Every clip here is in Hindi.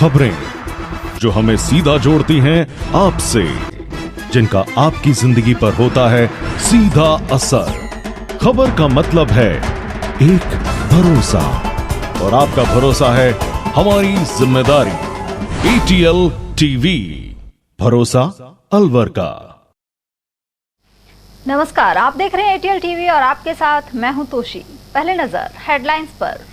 खबरें जो हमें सीधा जोड़ती हैं आपसे, जिनका आपकी जिंदगी पर होता है सीधा असर। खबर का मतलब है एक भरोसा, और आपका भरोसा है हमारी जिम्मेदारी। ATL टीवी, भरोसा अलवर का। नमस्कार, आप देख रहे हैं ATL टीवी और आपके साथ मैं हूं तोशी। पहले नजर हेडलाइंस पर।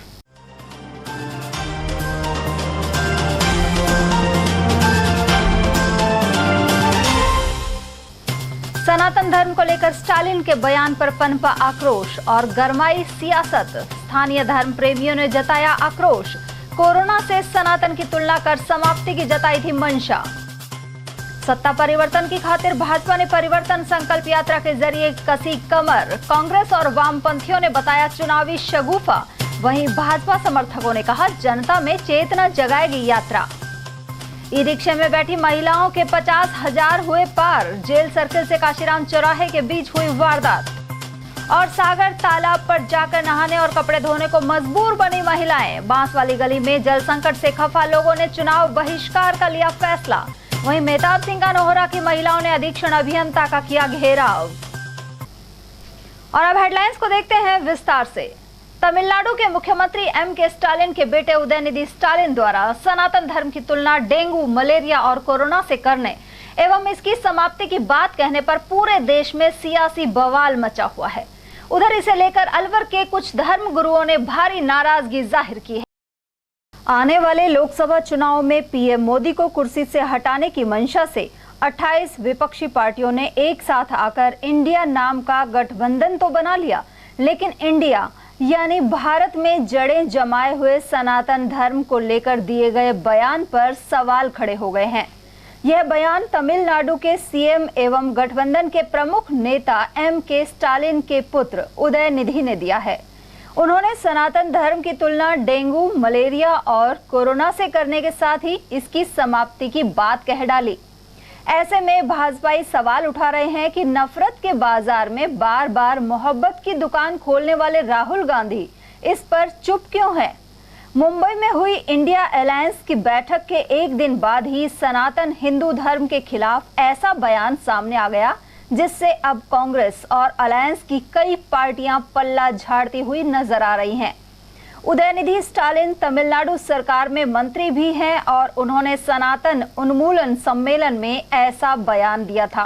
सनातन धर्म को लेकर स्टालिन के बयान पर पनपा आक्रोश और गरमाई सियासत। स्थानीय धर्म प्रेमियों ने जताया आक्रोश। कोरोना से सनातन की तुलना कर समाप्ति की जताई थी मंशा। सत्ता परिवर्तन की खातिर भाजपा ने परिवर्तन संकल्प यात्रा के जरिए कसी कमर। कांग्रेस और वामपंथियों ने बताया चुनावी शगुफा। वहीं भाजपा समर्थकों ने कहा जनता में चेतना जगाएगी यात्रा। ई रिक्शे में बैठी महिलाओं के 50,000 हुए पार। जेल सर्किल से काशीराम चौराहे के बीच हुई वारदात। और सागर तालाब पर जाकर नहाने और कपड़े धोने को मजबूर बनी महिलाएं। बांस वाली गली में जल संकट से खफा लोगों ने चुनाव बहिष्कार का लिया फैसला। वहीं मेहताब सिंह का नोहरा की महिलाओं ने अधीक्षण अभियंता का किया घेराव। और अब हेडलाइंस को देखते हैं विस्तार से। तमिलनाडु के मुख्यमंत्री M.K. स्टालिन के बेटे उदयनिधि स्टालिन द्वारा सनातन धर्म की तुलना डेंगू, मलेरिया और कोरोना से करने एवं इसकी समाप्ति की बात कहने पर पूरे देश में सियासी बवाल मचा हुआ है। उधर इसे लेकर अलवर के कुछ धर्म गुरुओं ने भारी नाराजगी जाहिर की है। आने वाले लोकसभा चुनाव में पीएम मोदी को कुर्सी से हटाने की मंशा से 28 विपक्षी पार्टियों ने एक साथ आकर इंडिया नाम का गठबंधन तो बना लिया, लेकिन इंडिया यानी भारत में जड़ें जमाए हुए सनातन धर्म को लेकर दिए गए बयान पर सवाल खड़े हो गए हैं। यह बयान तमिलनाडु के सीएम एवं गठबंधन के प्रमुख नेता M.K. स्टालिन के पुत्र उदयनिधि ने दिया है। उन्होंने सनातन धर्म की तुलना डेंगू, मलेरिया और कोरोना से करने के साथ ही इसकी समाप्ति की बात कह डाली। ऐसे में भाजपाई सवाल उठा रहे हैं कि नफरत के बाजार में बार बार मोहब्बत की दुकान खोलने वाले राहुल गांधी इस पर चुप क्यों हैं? मुंबई में हुई इंडिया अलायंस की बैठक के एक दिन बाद ही सनातन हिंदू धर्म के खिलाफ ऐसा बयान सामने आ गया, जिससे अब कांग्रेस और अलायंस की कई पार्टियां पल्ला झाड़ती हुई नजर आ रही हैं। उदयनिधि स्टालिन तमिलनाडु सरकार में मंत्री भी हैं और उन्होंने सनातन उन्मूलन सम्मेलन में ऐसा बयान दिया था।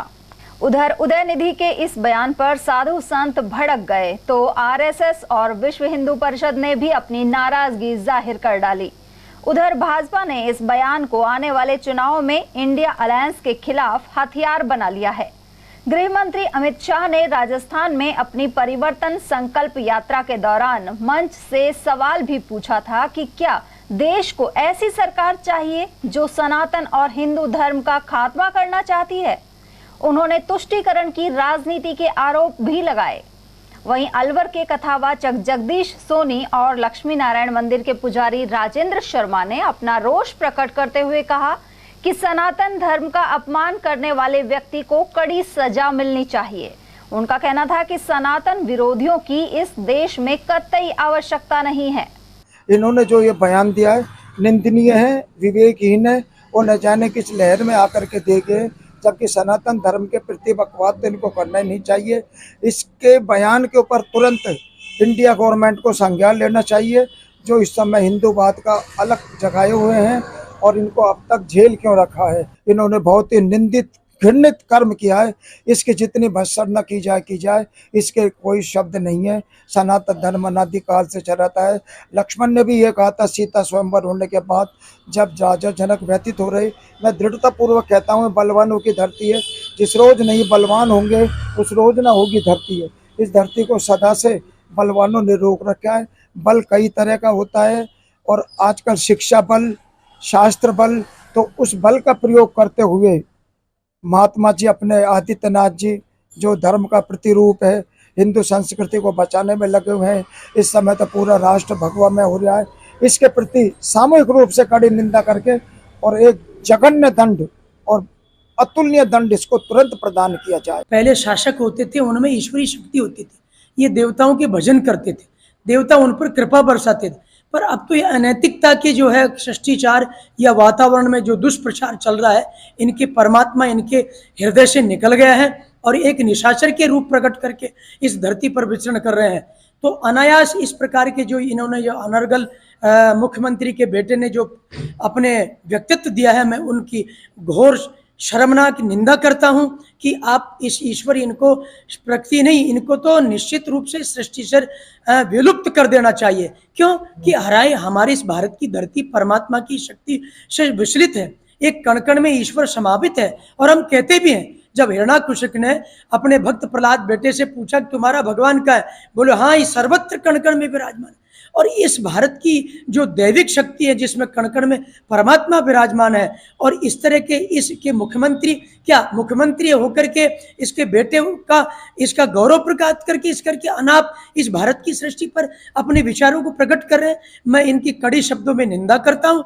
उधर उदयनिधि के इस बयान पर साधु संत भड़क गए तो आरएसएस और विश्व हिंदू परिषद ने भी अपनी नाराजगी जाहिर कर डाली। उधर भाजपा ने इस बयान को आने वाले चुनाव में इंडिया अलायंस के खिलाफ हथियार बना लिया है। गृह मंत्री अमित शाह ने राजस्थान में अपनी परिवर्तन संकल्प यात्रा के दौरान मंच से सवाल भी पूछा था कि क्या देश को ऐसी सरकार चाहिए जो सनातन और हिंदू धर्म का खात्मा करना चाहती है। उन्होंने तुष्टीकरण की राजनीति के आरोप भी लगाए। वहीं अलवर के कथावाचक जगदीश सोनी और लक्ष्मी नारायण मंदिर के पुजारी राजेंद्र शर्मा ने अपना रोष प्रकट करते हुए कहा कि सनातन धर्म का अपमान करने वाले व्यक्ति को कड़ी सजा मिलनी चाहिए। उनका कहना था कि सनातन विरोधियों की इस देश में कतई आवश्यकता नहीं है। इन्होंने जो ये बयान दिया है निंदनीय है, विवेकहीन है और न जाने किस लहर में आकर के देखे, जबकि सनातन धर्म के प्रति बकवाद तो इनको करना ही नहीं चाहिए। इसके बयान के ऊपर तुरंत इंडिया गवर्नमेंट को संज्ञान लेना चाहिए, जो इस समय हिंदूवाद का अलग जगाए हुए हैं और इनको अब तक जेल क्यों रखा है। इन्होंने बहुत ही निंदित घृणित कर्म किया है। इसकी जितनी भर्त्सना की जाए, इसके कोई शब्द नहीं है। सनातन धर्म अनादिकाल से चलाता है। लक्ष्मण ने भी ये कहा था सीता स्वयंवर होने के बाद, जब राजा जनक व्यतीत हो रहे, मैं दृढ़ता पूर्वक कहता हूँ बलवानों की धरती है, जिस रोज नहीं बलवान होंगे उस रोज ना होगी धरती है। इस धरती को सदा से बलवानों ने रोक रखा है। बल कई तरह का होता है और आजकल शिक्षा बल, शास्त्र बल, तो उस बल का प्रयोग करते हुए महात्मा जी अपने आदित्यनाथ जी जो धर्म का प्रतिरूप है, हिंदू संस्कृति को बचाने में लगे हुए हैं। इस समय तो पूरा राष्ट्र भगवा में हो रहा है। इसके प्रति सामूहिक रूप से कड़ी निंदा करके और एक जघन्य दंड और अतुलनीय दंड इसको तुरंत प्रदान किया जाए। पहले शासक होते थे, उनमें ईश्वरीय शक्ति होती थी, ये देवताओं के भजन करते थे, देवता उन पर कृपा बरसाते थे। पर अब तो ये अनैतिकता के जो है शिष्टाचार या वातावरण में जो दुष्प्रचार चल रहा है, इनके परमात्मा इनके हृदय से निकल गया है और एक निशाचर के रूप प्रकट करके इस धरती पर विचरण कर रहे हैं। तो अनायास इस प्रकार के जो इन्होंने जो अनर्गल मुख्यमंत्री के बेटे ने जो अपने व्यक्तित्व दिया है, मैं उनकी घोर शर्मनाक निंदा करता हूं कि आप इस ईश्वर इनको प्रकृति नहीं, इनको तो निश्चित रूप से सृष्टि से विलुप्त कर देना चाहिए। क्यों कि हमारे इस भारत की धरती परमात्मा की शक्ति से विचलित है, एक कण कण में ईश्वर समावित है। और हम कहते भी हैं, जब हिरण्याकशिपु ने अपने भक्त प्रहलाद बेटे से पूछा कि तुम्हारा भगवान का है, बोले हाँ, ये सर्वत्र कण कण में विराजमान है। और इस भारत की जो दैविक शक्ति है जिसमें कण कण में परमात्मा विराजमान है, और इस तरह के इसके मुख्यमंत्री होकर के इसके बेटे का इसका गौरव प्रकट करके इस करके अनाप इस भारत की सृष्टि पर अपने विचारों को प्रकट कर रहे हैं, मैं इनकी कड़ी शब्दों में निंदा करता हूं।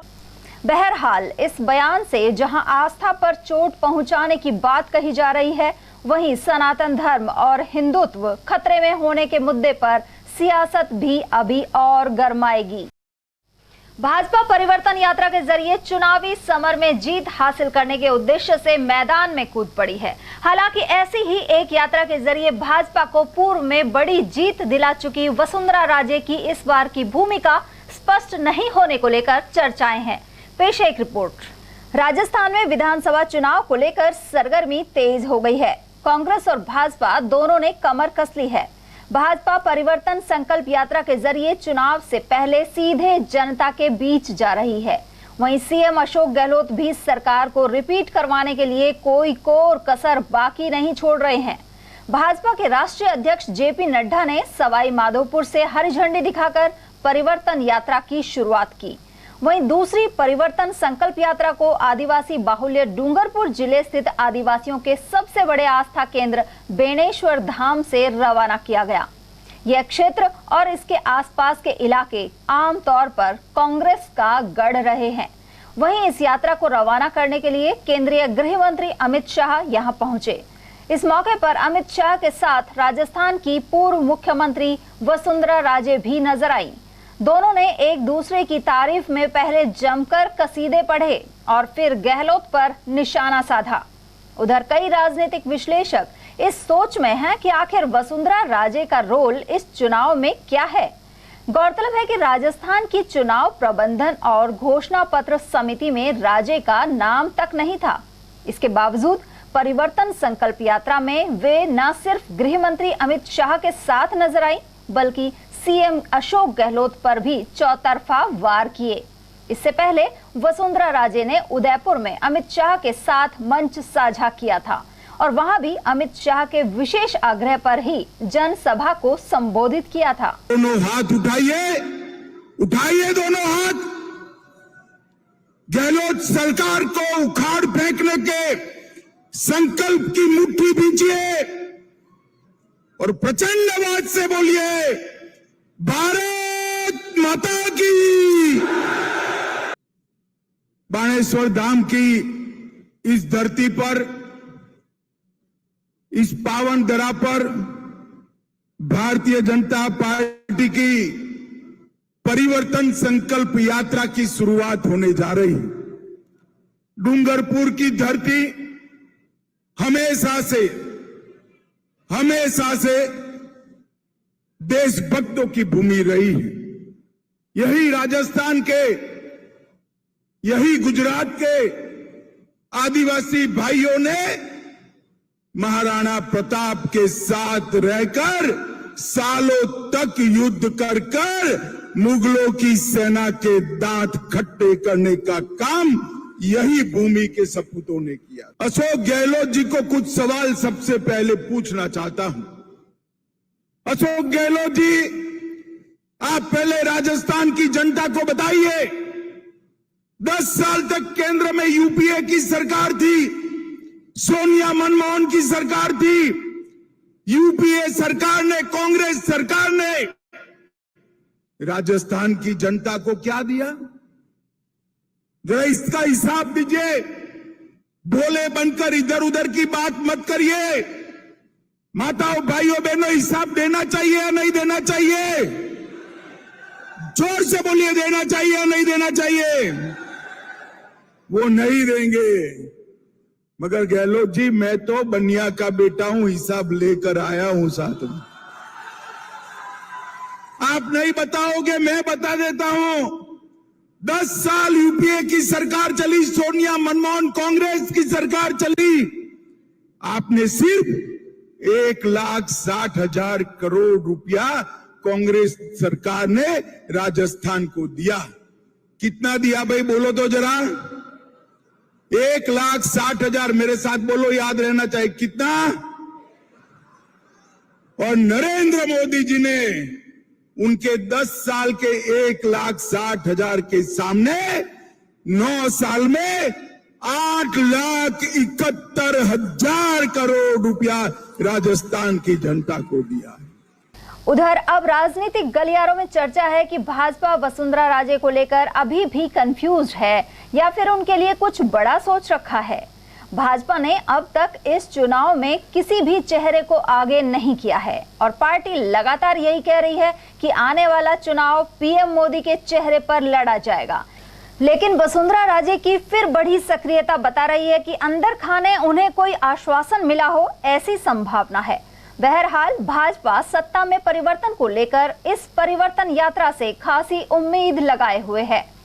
बहरहाल इस बयान से जहां आस्था पर चोट पहुंचाने की बात कही जा रही है, वहीं सनातन धर्म और हिंदुत्व खतरे में होने के मुद्दे पर सियासत भी अभी और गरमाएगी। भाजपा परिवर्तन यात्रा के जरिए चुनावी समर में जीत हासिल करने के उद्देश्य से मैदान में कूद पड़ी है। हालांकि ऐसी ही एक यात्रा के जरिए भाजपा को पूर्व में बड़ी जीत दिला चुकी वसुंधरा राजे की इस बार की भूमिका स्पष्ट नहीं होने को लेकर चर्चाएं हैं। पेश है एक रिपोर्ट। राजस्थान में विधानसभा चुनाव को लेकर सरगर्मी तेज हो गई है। कांग्रेस और भाजपा दोनों ने कमर कस ली है। भाजपा परिवर्तन संकल्प यात्रा के जरिए चुनाव से पहले सीधे जनता के बीच जा रही है। वहीं सीएम अशोक गहलोत भी सरकार को रिपीट करवाने के लिए कोई कोर कसर बाकी नहीं छोड़ रहे हैं। भाजपा के राष्ट्रीय अध्यक्ष जेपी नड्डा ने सवाई माधोपुर से हरी झंडी दिखाकर परिवर्तन यात्रा की शुरुआत की। वहीं दूसरी परिवर्तन संकल्प यात्रा को आदिवासी बाहुल्य डूंगरपुर जिले स्थित आदिवासियों के सबसे बड़े आस्था केंद्र बेणेश्वर धाम से रवाना किया गया। यह क्षेत्र और इसके आसपास के इलाके आमतौर पर कांग्रेस का गढ़ रहे हैं। वहीं इस यात्रा को रवाना करने के लिए केंद्रीय गृह मंत्री अमित शाह यहां पहुंचे। इस मौके पर अमित शाह के साथ राजस्थान की पूर्व मुख्यमंत्री वसुंधरा राजे भी नजर आई। दोनों ने एक दूसरे की तारीफ में पहले जमकर कसीदे पढ़े और फिर गहलोत पर निशाना साधा। उधर कई राजनीतिक विश्लेषक इस सोच में हैं कि आखिर वसुंधरा राजे का रोल इस चुनाव में क्या है। गौरतलब है कि राजस्थान की चुनाव प्रबंधन और घोषणा पत्र समिति में राजे का नाम तक नहीं था। इसके बावजूद परिवर्तन संकल्प यात्रा में वे न सिर्फ गृह मंत्री अमित शाह के साथ नजर आई, बल्कि सीएम अशोक गहलोत पर भी चौतरफा वार किए। इससे पहले वसुंधरा राजे ने उदयपुर में अमित शाह के साथ मंच साझा किया था और वहां भी अमित शाह के विशेष आग्रह पर ही जनसभा को संबोधित किया था। दोनों हाथ उठाइए, उठाइए दोनों हाथ। गहलोत सरकार को उखाड़ फेंकने के संकल्प की मुट्ठी बींचिए और प्रचंड आवाज से बोलिए, भारत माता की। बाणेश्वर धाम की इस धरती पर, इस पावन धरा पर भारतीय जनता पार्टी की परिवर्तन संकल्प यात्रा की शुरुआत होने जा रही। डूंगरपुर की धरती हमेशा से देशभक्तों की भूमि रही है। यही राजस्थान के, यही गुजरात के आदिवासी भाइयों ने महाराणा प्रताप के साथ रहकर सालों तक युद्ध कर मुगलों की सेना के दांत खट्टे करने का काम यही भूमि के सपूतों ने किया। अशोक गहलोत जी को कुछ सवाल सबसे पहले पूछना चाहता हूं। अशोक गहलोत जी, आप पहले राजस्थान की जनता को बताइए, 10 साल तक केंद्र में यूपीए की सरकार थी, सोनिया मनमोहन की सरकार थी। यूपीए सरकार ने, कांग्रेस सरकार ने राजस्थान की जनता को क्या दिया? जरा इसका हिसाब दीजिए। भोले बनकर इधर उधर की बात मत करिए। माताओं, भाइयों, बहनों, हिसाब देना चाहिए या नहीं देना चाहिए? जोर से बोलिए, देना चाहिए या नहीं देना चाहिए? वो नहीं देंगे। मगर गहलोत जी, मैं तो बनिया का बेटा हूं, हिसाब लेकर आया हूं साथ में। आप नहीं बताओगे, मैं बता देता हूं। 10 साल यूपीए की सरकार चली, सोनिया मनमोहन कांग्रेस की सरकार चली। आपने सिर्फ 1,60,000 करोड़ रुपया कांग्रेस सरकार ने राजस्थान को दिया। कितना दिया भाई, बोलो तो जरा। 1,60,000, मेरे साथ बोलो, याद रहना चाहिए, कितना? और नरेंद्र मोदी जी ने उनके 10 साल के 1,60,000 के सामने 9 साल में 8,71,000 करोड़ रुपया राजस्थान की जनता को दिया है। उधर अब राजनीतिक गलियारों में चर्चा है कि भाजपा वसुंधरा राजे को लेकर अभी भी कंफ्यूज है या फिर उनके लिए कुछ बड़ा सोच रखा है। भाजपा ने अब तक इस चुनाव में किसी भी चेहरे को आगे नहीं किया है और पार्टी लगातार यही कह रही है कि आने वाला चुनाव पीएम मोदी के चेहरे पर लड़ा जाएगा। लेकिन वसुंधरा राजे की फिर बढ़ी सक्रियता बता रही है कि अंदर खाने उन्हें कोई आश्वासन मिला हो, ऐसी संभावना है। बहरहाल भाजपा सत्ता में परिवर्तन को लेकर इस परिवर्तन यात्रा से खासी उम्मीद लगाए हुए है।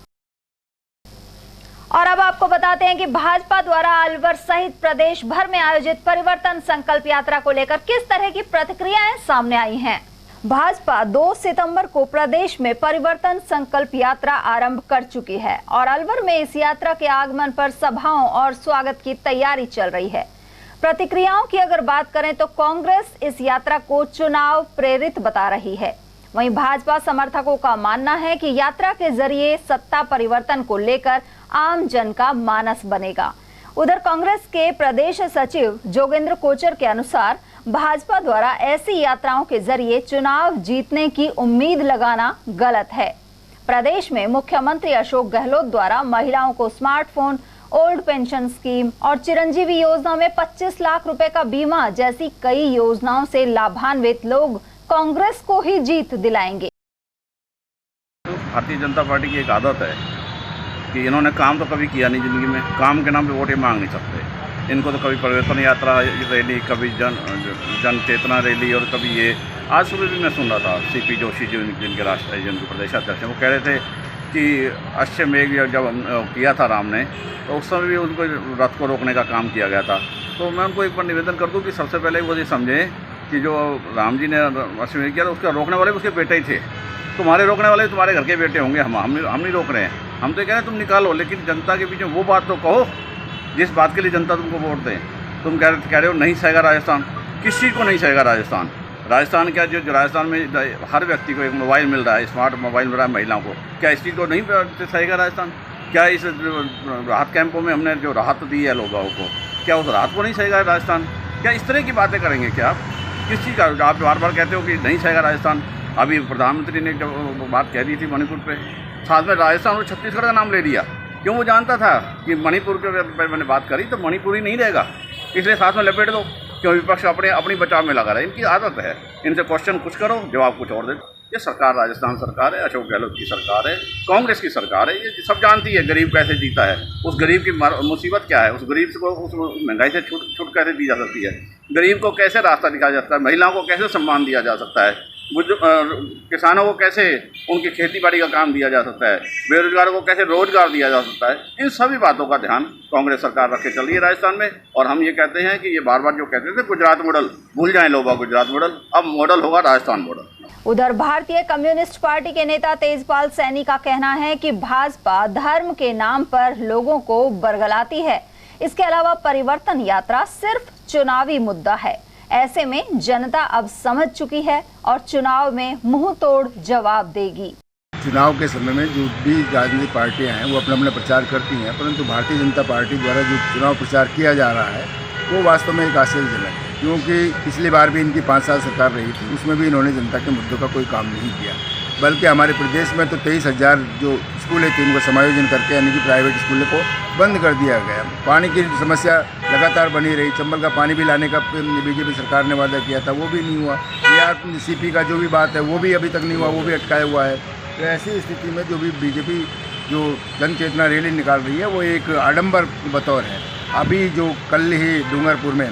और अब आपको बताते हैं कि भाजपा द्वारा अलवर सहित प्रदेश भर में आयोजित परिवर्तन संकल्प यात्रा को लेकर किस तरह की प्रतिक्रियाएं सामने आई हैं। भाजपा 2 सितंबर को प्रदेश में परिवर्तन संकल्प यात्रा आरंभ कर चुकी है और अलवर में इस यात्रा के आगमन पर सभाओं और स्वागत की तैयारी चल रही है। प्रतिक्रियाओं की अगर बात करें तो कांग्रेस इस यात्रा को चुनाव प्रेरित बता रही है। वहीं भाजपा समर्थकों का मानना है कि यात्रा के जरिए सत्ता परिवर्तन को लेकर आम जन का मानस बनेगा। उधर कांग्रेस के प्रदेश सचिव जोगेंद्र कोचर के अनुसार भाजपा द्वारा ऐसी यात्राओं के जरिए चुनाव जीतने की उम्मीद लगाना गलत है। प्रदेश में मुख्यमंत्री अशोक गहलोत द्वारा महिलाओं को स्मार्टफोन, ओल्ड पेंशन स्कीम और चिरंजीवी योजना में 25 लाख रुपए का बीमा जैसी कई योजनाओं से लाभान्वित लोग कांग्रेस को ही जीत दिलाएंगे। भारतीय जनता पार्टी की एक आदत है कि इन्होंने काम तो कभी किया नहीं जिंदगी में, काम के नाम पे वोटें मांग नहीं सकते। इनको तो कभी परिवर्तन यात्रा रैली, कभी जन चेतना रैली और कभी ये। आज सुबह भी मैं सुन रहा था सीपी जोशी जी जिनके राष्ट्रीय जिनके प्रदेशाध्यक्ष हैं, वो कह रहे थे कि अश्वमेघ जब किया था राम ने तो उस समय भी उनको रथ को रोकने का काम किया गया था। तो मैं उनको एक बार निवेदन कर दूं कि सबसे पहले वो ये समझें कि जो राम जी ने अश्वमेघ किया था उसके रोकने वाले उसके बेटे ही थे। तुम्हारे रोकने वाले तुम्हारे घर के बेटे होंगे, हम नहीं रोक रहे हैं। हम तो कह रहे हैं तुम निकालो, लेकिन जनता के बीच में वो बात तो कहो जिस बात के लिए जनता तुमको वोट दें। तुम कह रहे हो नहीं सहेगा राजस्थान। किस चीज़ को नहीं सहेगा राजस्थान? राजस्थान क्या, जो राजस्थान में हर व्यक्ति को एक मोबाइल मिल रहा है, स्मार्ट मोबाइल मिल रहा है महिलाओं को, क्या इस चीज़ को नहीं सहेगा राजस्थान? क्या इस राहत कैंपों में हमने जो राहत दी है लोगों को, क्या उस राहत को नहीं सहेगा राजस्थान? क्या इस तरह की बातें करेंगे क्या आप? किस चीज़ का आप बार बार कहते हो कि नहीं सहेगा राजस्थान? अभी प्रधानमंत्री ने जब बात कह दी थी मणिपुर पे, साथ में राजस्थान और छत्तीसगढ़ का नाम ले लिया। क्यों? वो जानता था कि मणिपुर के मैंने बात करी तो मणिपुर ही नहीं रहेगा, इसलिए साथ में लपेट दो। क्यों? विपक्ष अपनी बचाव में लगा रहा है। इनकी आदत है, इनसे क्वेश्चन कुछ करो, जवाब कुछ और दे। ये सरकार राजस्थान सरकार है, अशोक गहलोत की सरकार है, कांग्रेस की सरकार है। ये सब जानती है गरीब कैसे जीता है, उस गरीब की मुसीबत क्या है, उस गरीब को उस महंगाई से छूट कैसे दी जा सकती है, गरीब को कैसे रास्ता दिखाया जा सकता है, महिलाओं को कैसे सम्मान दिया जा सकता है, किसानों को कैसे उनकी खेती बाड़ी का काम दिया जा सकता है, बेरोजगारों को कैसे रोजगार दिया जा सकता है। इन सभी बातों का ध्यान कांग्रेस सरकार रख के चल रही है राजस्थान में। और हम ये कहते हैं कि ये बार बार जो कहते थे गुजरात मॉडल, भूल जाएं लोग गुजरात मॉडल, अब मॉडल होगा राजस्थान मॉडल। उधर भारतीय कम्युनिस्ट पार्टी के नेता तेजपाल सैनी का कहना है कि भाजपा धर्म के नाम पर लोगों को बरगलाती है। इसके अलावा परिवर्तन यात्रा सिर्फ चुनावी मुद्दा है। ऐसे में जनता अब समझ चुकी है और चुनाव में मुंह तोड़ जवाब देगी। चुनाव के समय में जो भी राजनीतिक पार्टियां हैं वो अपना प्रचार करती हैं, परंतु भारतीय जनता पार्टी द्वारा जो चुनाव प्रचार किया जा रहा है वो वास्तव में एक आश्चर्यजनक है। क्योंकि पिछली बार भी इनकी 5 साल सरकार रही थी, उसमें भी इन्होंने जनता के मुद्दों का कोई काम नहीं किया। बल्कि हमारे प्रदेश में तो 23,000 जो स्कूलें थी उनको समायोजन करके यानी कि प्राइवेट स्कूलों को बंद कर दिया गया। पानी की समस्या लगातार बनी रही, चंबल का पानी भी लाने का बीजेपी सरकार ने वादा किया था, वो भी नहीं हुआ। ARCP का जो भी बात है वो भी अभी तक नहीं हुआ, वो भी अटकाया हुआ है। तो ऐसी स्थिति में जो भी बीजेपी जो जन चेतना रैली निकाल रही है वो एक आडंबर बतौर है। अभी जो कल ही डूंगरपुर में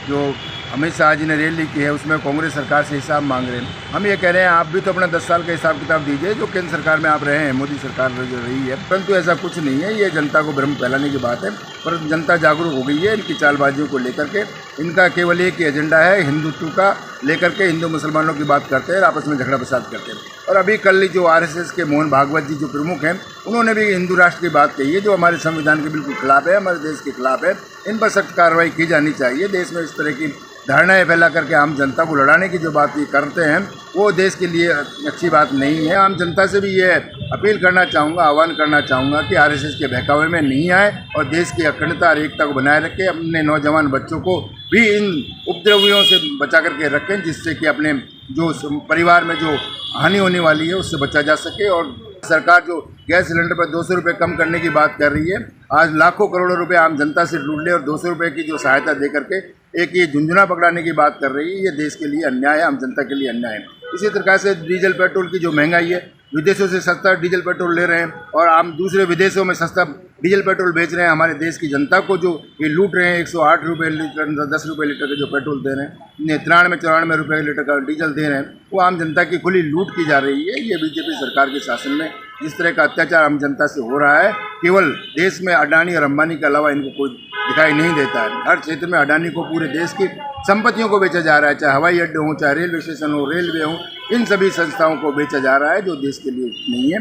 जो अमित शाह जी ने रैली की है उसमें कांग्रेस सरकार से हिसाब मांग रहे हैं। हम ये कह रहे हैं आप भी तो अपना 10 साल का हिसाब किताब दीजिए जो केंद्र सरकार में आप रहे हैं, मोदी सरकार जो रही है। परंतु ऐसा कुछ नहीं है, ये जनता को भ्रम फैलाने की बात है। पर जनता जागरूक हो गई है इनकी चालबाजियों को लेकर के। इनका केवल एक ही एजेंडा है, हिंदुत्व का लेकर के हिंदू मुसलमानों की बात करते हैं, आपस में झगड़ा फसाद करते हैं। और अभी कल जो आरएसएस के मोहन भागवत जी जो प्रमुख हैं उन्होंने भी हिंदू राष्ट्र की बात कही है जो हमारे संविधान के बिल्कुल खिलाफ है, हमारे देश के खिलाफ है। इन पर सख्त कार्रवाई की जानी चाहिए। देश में इस तरह की धारणाएं फैला करके आम जनता को लड़ाने की जो बात ये करते हैं वो देश के लिए अच्छी बात नहीं है। आम जनता से भी ये अपील करना चाहूँगा, आह्वान करना चाहूँगा कि आरएसएस के बहकावे में नहीं आए और देश की अखंडता और एकता को बनाए रखें। अपने नौजवान बच्चों को भी इन उपद्रवियों से बचा करके रखें जिससे कि अपने जो परिवार में जो हानि होने वाली है उससे बचा जा सके। और सरकार जो गैस सिलेंडर पर 200 रुपये कम करने की बात कर रही है, आज लाखों करोड़ों रुपए आम जनता से लूट ले और 200 रुपये की जो सहायता दे करके एक ये झुंझुना पकड़ाने की बात कर रही है, ये देश के लिए अन्याय है, आम जनता के लिए अन्याय है। इसी प्रकार से डीजल पेट्रोल की जो महंगाई है, विदेशों से सस्ता डीजल पेट्रोल ले रहे हैं और आम दूसरे विदेशों में सस्ता डीजल पेट्रोल बेच रहे हैं। हमारे देश की जनता को जो ये लूट रहे हैं, 108 रुपये लीटर, 10 रुपये लीटर का जो पेट्रोल दे रहे हैं, 93-94 रुपये लीटर का डीजल दे रहे हैं, वो आम जनता की खुली लूट की जा रही है। ये बीजेपी सरकार के शासन में जिस तरह का अत्याचार आम जनता से हो रहा है, केवल देश में अडानी और अंबानी के अलावा इनको कोई दिखाई नहीं देता है। हर क्षेत्र में अडानी को पूरे देश की संपत्तियों को बेचा जा रहा है, चाहे हवाई अड्डे हों, चाहे रेलवे स्टेशन हो, रेलवे हो, इन सभी संस्थाओं को बेचा जा रहा है जो देश के लिए नहीं है।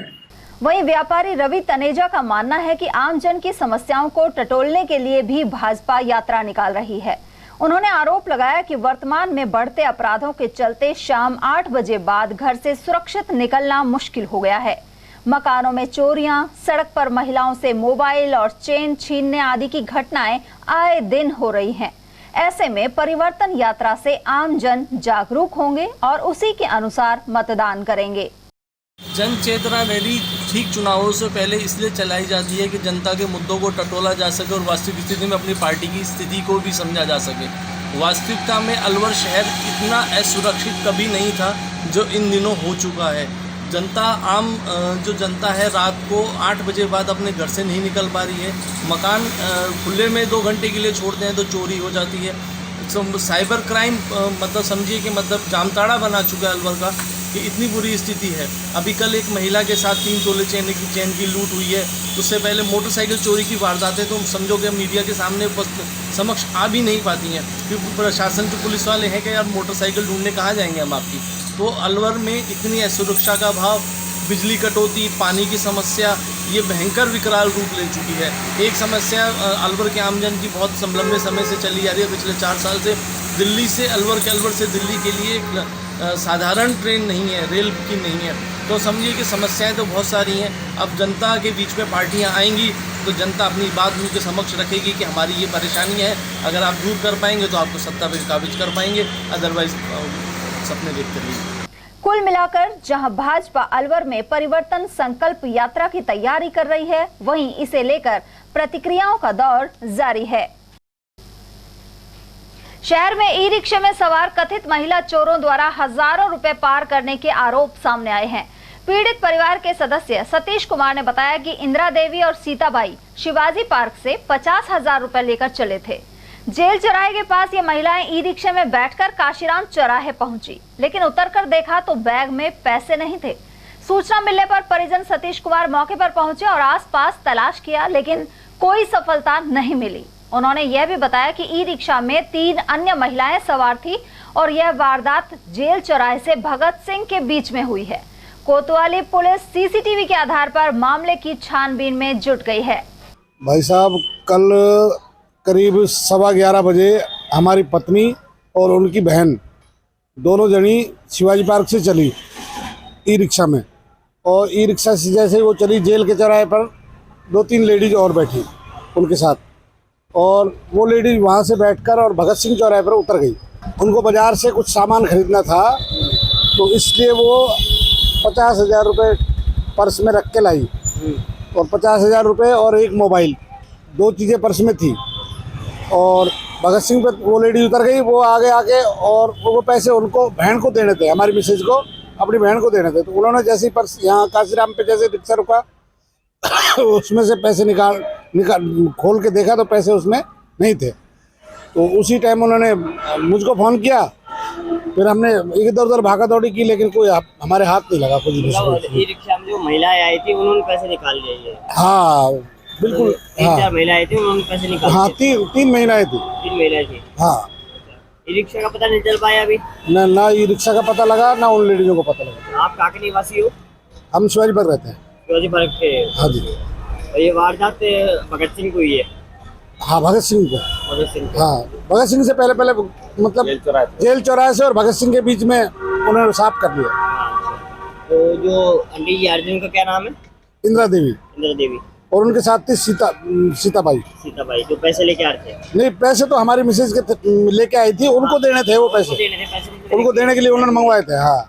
वहीं व्यापारी रवि तनेजा का मानना है कि आमजन की समस्याओं को टटोलने के लिए भी भाजपा यात्रा निकाल रही है। उन्होंने आरोप लगाया कि वर्तमान में बढ़ते अपराधों के चलते शाम 8 बजे बाद घर से सुरक्षित निकलना मुश्किल हो गया है। मकानों में चोरियां, सड़क पर महिलाओं से मोबाइल और चेन छीनने आदि की घटनाएं आए दिन हो रही हैं। ऐसे में परिवर्तन यात्रा से आम जन जागरूक होंगे और उसी के अनुसार मतदान करेंगे। जन चेतना रैली ठीक चुनावों से पहले इसलिए चलाई जाती है कि जनता के मुद्दों को टटोला जा सके और वास्तविक स्थिति में अपनी पार्टी की स्थिति को भी समझा जा सके। वास्तविकता में अलवर शहर इतना असुरक्षित कभी नहीं था जो इन दिनों हो चुका है। जनता जो जनता है रात को 8 बजे बाद अपने घर से नहीं निकल पा रही है। मकान खुले में 2 घंटे के लिए छोड़ते हैं तो चोरी हो जाती है। साइबर क्राइम मतलब समझिए कि मतलब जामताड़ा बना चुका है अलवर का कि इतनी बुरी स्थिति है। अभी कल एक महिला के साथ 3 तोले चैन की लूट हुई है। उससे पहले मोटरसाइकिल चोरी की वारदातें तो समझो कि मीडिया के सामने समक्ष आ भी नहीं पाती हैं क्योंकि प्रशासन के पुलिस वाले हैं कि यार मोटरसाइकिल ढूंढने कहाँ जाएंगे हम आपकी। तो अलवर में इतनी असुरक्षा का भाव, बिजली कटौती, पानी की समस्या, ये भयंकर विकराल रूप ले चुकी है। एक समस्या अलवर के आमजन की बहुत लंबे समय से चली आ रही है, पिछले 4 साल से। दिल्ली से अलवर के अलवर से दिल्ली के लिए साधारण ट्रेन नहीं है, रेल की नहीं है। तो समझिए कि समस्याएं तो बहुत सारी हैं। अब जनता के बीच में पार्टियां आएंगी तो जनता अपनी बात उनके समक्ष रखेगी कि हमारी ये परेशानी है। अगर आप दूर कर पाएंगे तो आपको सत्ता पे काबिज कर पाएंगे, अदरवाइज सपने देखते रहिए। कुल मिलाकर जहां भाजपा अलवर में परिवर्तन संकल्प यात्रा की तैयारी कर रही है, वहीं इसे लेकर प्रतिक्रियाओं का दौर जारी है। शहर में ई रिक्शे में सवार कथित महिला चोरों द्वारा हजारों रुपए पार करने के आरोप सामने आए हैं। पीड़ित परिवार के सदस्य सतीश कुमार ने बताया कि इंदिरा देवी और सीताबाई शिवाजी पार्क से 50,000 रुपए लेकर चले थे। जेल चौराहे के पास ये महिलाएं ई रिक्शे में बैठकर काशीराम चौराहे पहुंची, लेकिन उतरकर देखा तो बैग में पैसे नहीं थे। सूचना मिलने पर परिजन सतीश कुमार मौके पर पहुंचे और आसपास तलाश किया, लेकिन कोई सफलता नहीं मिली। उन्होंने यह भी बताया कि ई रिक्शा में 3 अन्य महिलाएं सवार थी और यह वारदात जेल चौराहे से भगत सिंह के बीच में हुई है। कोतवाली पुलिस सीसीटीवी के आधार पर मामले की छानबीन में जुट गई है। भाई साहब, कल करीब 11:15 बजे हमारी पत्नी और उनकी बहन दोनों जनी शिवाजी पार्क से चली ई रिक्शा में, और ई रिक्शा से जैसे वो चली जेल के चौराहे पर 2-3 लेडीज और बैठी उनके साथ, और वो लेडीज वहाँ से बैठकर और भगत सिंह चौराहे पर उतर गई। उनको बाज़ार से कुछ सामान खरीदना था तो इसलिए वो 50,000 रुपये पर्स में रख के लाई, और 50,000 रुपये और एक मोबाइल, 2 चीज़ें पर्स में थी। और भगत सिंह पे वो लेडी उतर गई, वो आगे और वो पैसे उनको बहन को देने थे, हमारी मिसेज को अपनी बहन को देने थे। तो उन्होंने जैसे ही पर्स यहाँ काशीराम पे जैसे रिक्शा रुका उसमें से पैसे निकाल खोल के देखा तो पैसे उसमें नहीं थे। तो उसी टाइम उन्होंने मुझको फ़ोन किया, फिर हमने इधर उधर भागा दौड़ी की, लेकिन कोई हमारे हाथ नहीं लगा कुछ भी। ई रिक्शा में जो महिलाएं आई थी उन्होंने पैसे निकाल लिए? हाँ बिल्कुल, तीन चार महिलाएं थी उन्होंने पैसे निकाल? हाँ, तीन महिलाएं थी। 3 महिलाएं थी। हाँ। ई रिक्शा का पता नहीं चल पाया अभी? ना ई रिक्शा का पता लगा, ना उन लेडीजों को पता लगा। आप कहाँ के निवासी हो? हम शिवाजी पार्क रहते हैं। शिवाजी पार्क के? हाँ जी। और ये वारदात भगत सिंह को हुई है? हाँ, भगत सिंह को। हाँ, भगत सिंह से पहले मतलब जेल चौराहे से और भगत सिंह के बीच में उन्होंने साफ कर दिया। तो जो आंटी जी अर्जुन का क्या नाम है? इंदिरा देवी। इंदिरा देवी। और उनके साथ थी सीताबाई। सीताबाई। तो पैसे लेके आ रहे थे? नहीं, पैसे तो हमारी मिसेज के लेके आई थी, उनको देने थे वो पैसे। उनको देने के लिए उन्होंने मंगवाए थे। हाँ।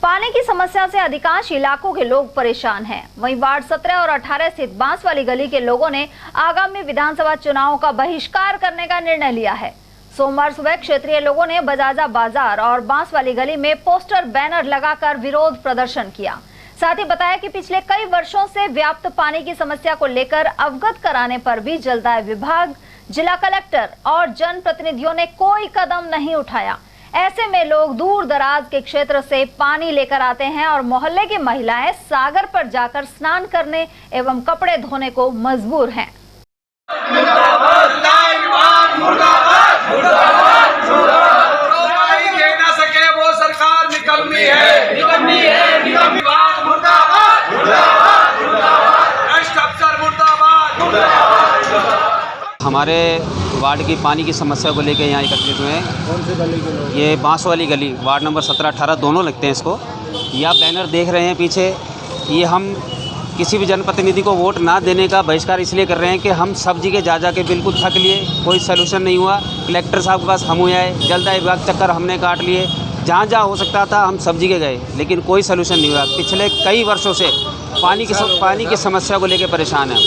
पानी की समस्या से अधिकांश इलाकों के लोग परेशान हैं। वहीं वार्ड 17 और 18 स्थित बांस वाली गली के लोगों ने आगामी विधानसभा चुनाव का बहिष्कार करने का निर्णय लिया है। सोमवार सुबह क्षेत्रीय लोगों ने बजाजा बाजार और बांस वाली गली में पोस्टर बैनर लगाकर विरोध प्रदर्शन किया। साथ ही बताया कि पिछले कई वर्षों से व्याप्त पानी की समस्या को लेकर अवगत कराने पर भी जलदाय विभाग, जिला कलेक्टर और जनप्रतिनिधियों ने कोई कदम नहीं उठाया। ऐसे में लोग दूर दराज के क्षेत्र से पानी लेकर आते हैं और मोहल्ले की महिलाएं सागर पर जाकर स्नान करने एवं कपड़े धोने को मजबूर हैं। वो सरकार निकलनी है। हमारे वार्ड की पानी की समस्या को लेकर यहाँ एकत्रित हुए हैं। कौन सी गली के लोग? ये बांस वाली गली, वार्ड नंबर 17-18 दोनों लगते हैं इसको। ये आप बैनर देख रहे हैं पीछे, ये हम किसी भी जनप्रतिनिधि को वोट ना देने का बहिष्कार इसलिए कर रहे हैं कि हम सब जगह जा के बिल्कुल थक लिए, कोई सोल्यूशन नहीं हुआ। कलेक्टर साहब के पास हम हुए आए, जलदाय विभाग चक्कर हमने काट लिए, जहाँ हो सकता था हम सब जगह गए, लेकिन कोई सोल्यूशन नहीं हुआ। पिछले कई वर्षों से पानी की समस्या को लेकर परेशान है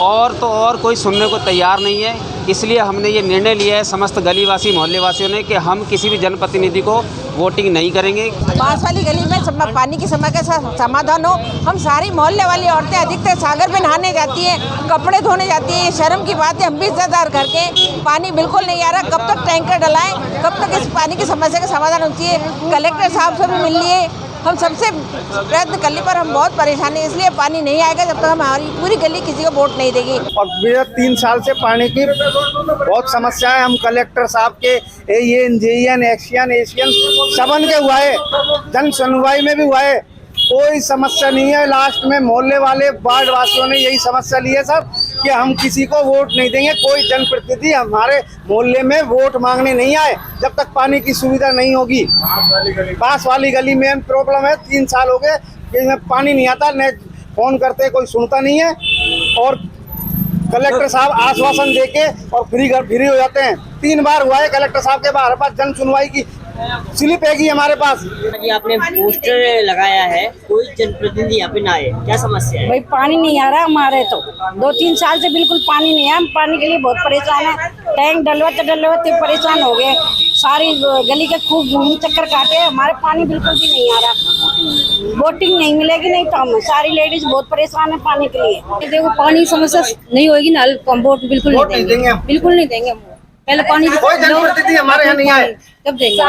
और कोई सुनने को तैयार नहीं है। इसलिए हमने ये निर्णय लिया है समस्त गलीवासी मोहल्ले वासियों ने कि हम किसी भी जनप्रतिनिधि को वोटिंग नहीं करेंगे। बांस वाली गली में पानी की समस्या का समाधान हो। हम सारी मोहल्ले वाली औरतें अधिकतर सागर में नहाने जाती हैं, कपड़े धोने जाती हैं। शर्म की बात है, हम भी इज्जतदार घर के, पानी बिल्कुल नहीं आ रहा। कब तक टैंकर डलाएं, कब तक इस पानी की समस्या का समाधान होती है? कलेक्टर साहब से भी मिल लिए, हम सबसे प्रयत्न कर ली, पर हम बहुत परेशान हैं। इसलिए पानी नहीं आएगा जब तक हमारी पूरी गली किसी को वोट नहीं देगी। और विगत 3 साल से पानी की बहुत समस्या है। हम कलेक्टर साहब के AN, एक्शियन, एशियन सबन के हुआ है, जन सुनवाई में भी हुआ है, कोई समस्या नहीं है। लास्ट में मोहल्ले वाले वार्ड वासियों ने यही समस्या ली है सर कि हम किसी को वोट नहीं देंगे। कोई जनप्रतिनिधि हमारे मोहल्ले में वोट मांगने नहीं आए जब तक पानी की सुविधा नहीं होगी। बांस वाली गली में प्रॉब्लम है, 3 साल हो गए कि पानी नहीं आता, न फोन करते कोई सुनता नहीं है और कलेक्टर साहब आश्वासन देके और फ्री हो जाते हैं। 3 बार हुआ है कलेक्टर साहब के बाहर पास जन सुनवाई की स्लिप हैगी हमारे पास। जी आपने पोस्टर लगाया है, कोई जनप्रतिनिधि यहाँ पे ना आए, क्या समस्या है? भाई पानी नहीं आ रहा हमारे, तो 2-3 साल से बिल्कुल पानी नहीं है। हम पानी के लिए बहुत परेशान है। टैंक डलवाते परेशान हो गए। सारी गली के खूब घूम चक्कर काटे, हमारे पानी बिल्कुल भी नहीं आ रहा। वोटिंग नहीं मिलेगी, नहीं तो हम सारी लेडीज बहुत परेशान है पानी के लिए। देखो पानी की समस्या नहीं होगी ना, हम वोट बिल्कुल नहीं देंगे, बिल्कुल नहीं देंगे। पहले पानी कोई जनप्रतिनिधि हमारे यहाँ नहीं आए, तब देंगे।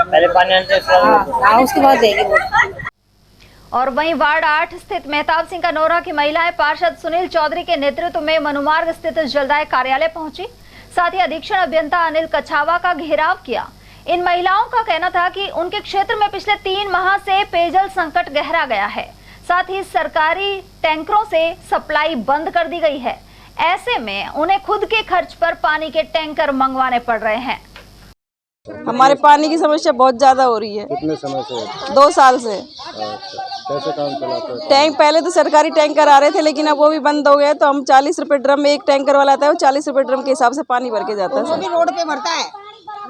पहले पानी उसके बाद देंगे। और वहीं वार्ड 8 स्थित मेहताब सिंह कनौरा की महिलाएं पार्षद सुनील चौधरी के नेतृत्व में मनुमार्ग स्थित जलदाय कार्यालय पहुंची। साथ ही अधीक्षण अभियंता अनिल कछावा का घेराव किया। इन महिलाओं का कहना था कि उनके क्षेत्र में पिछले 3 माह से पेयजल संकट गहरा गया है। साथ ही सरकारी टैंकरों से सप्लाई बंद कर दी गई है। ऐसे में उन्हें खुद के खर्च पर पानी के टैंकर मंगवाने पड़ रहे हैं। हमारे पानी की समस्या बहुत ज्यादा हो रही है। कितने समय से? 2 साल से। कैसे काम चलाते हैं? टैंक पहले तो सरकारी टैंकर आ रहे थे, लेकिन अब वो भी बंद हो गए। तो हम 40 रुपए ड्रम में, एक टैंकर वाला आता है वो 40 रुपए ड्रम के हिसाब से पानी भर के जाता है। रोड पे भरता है।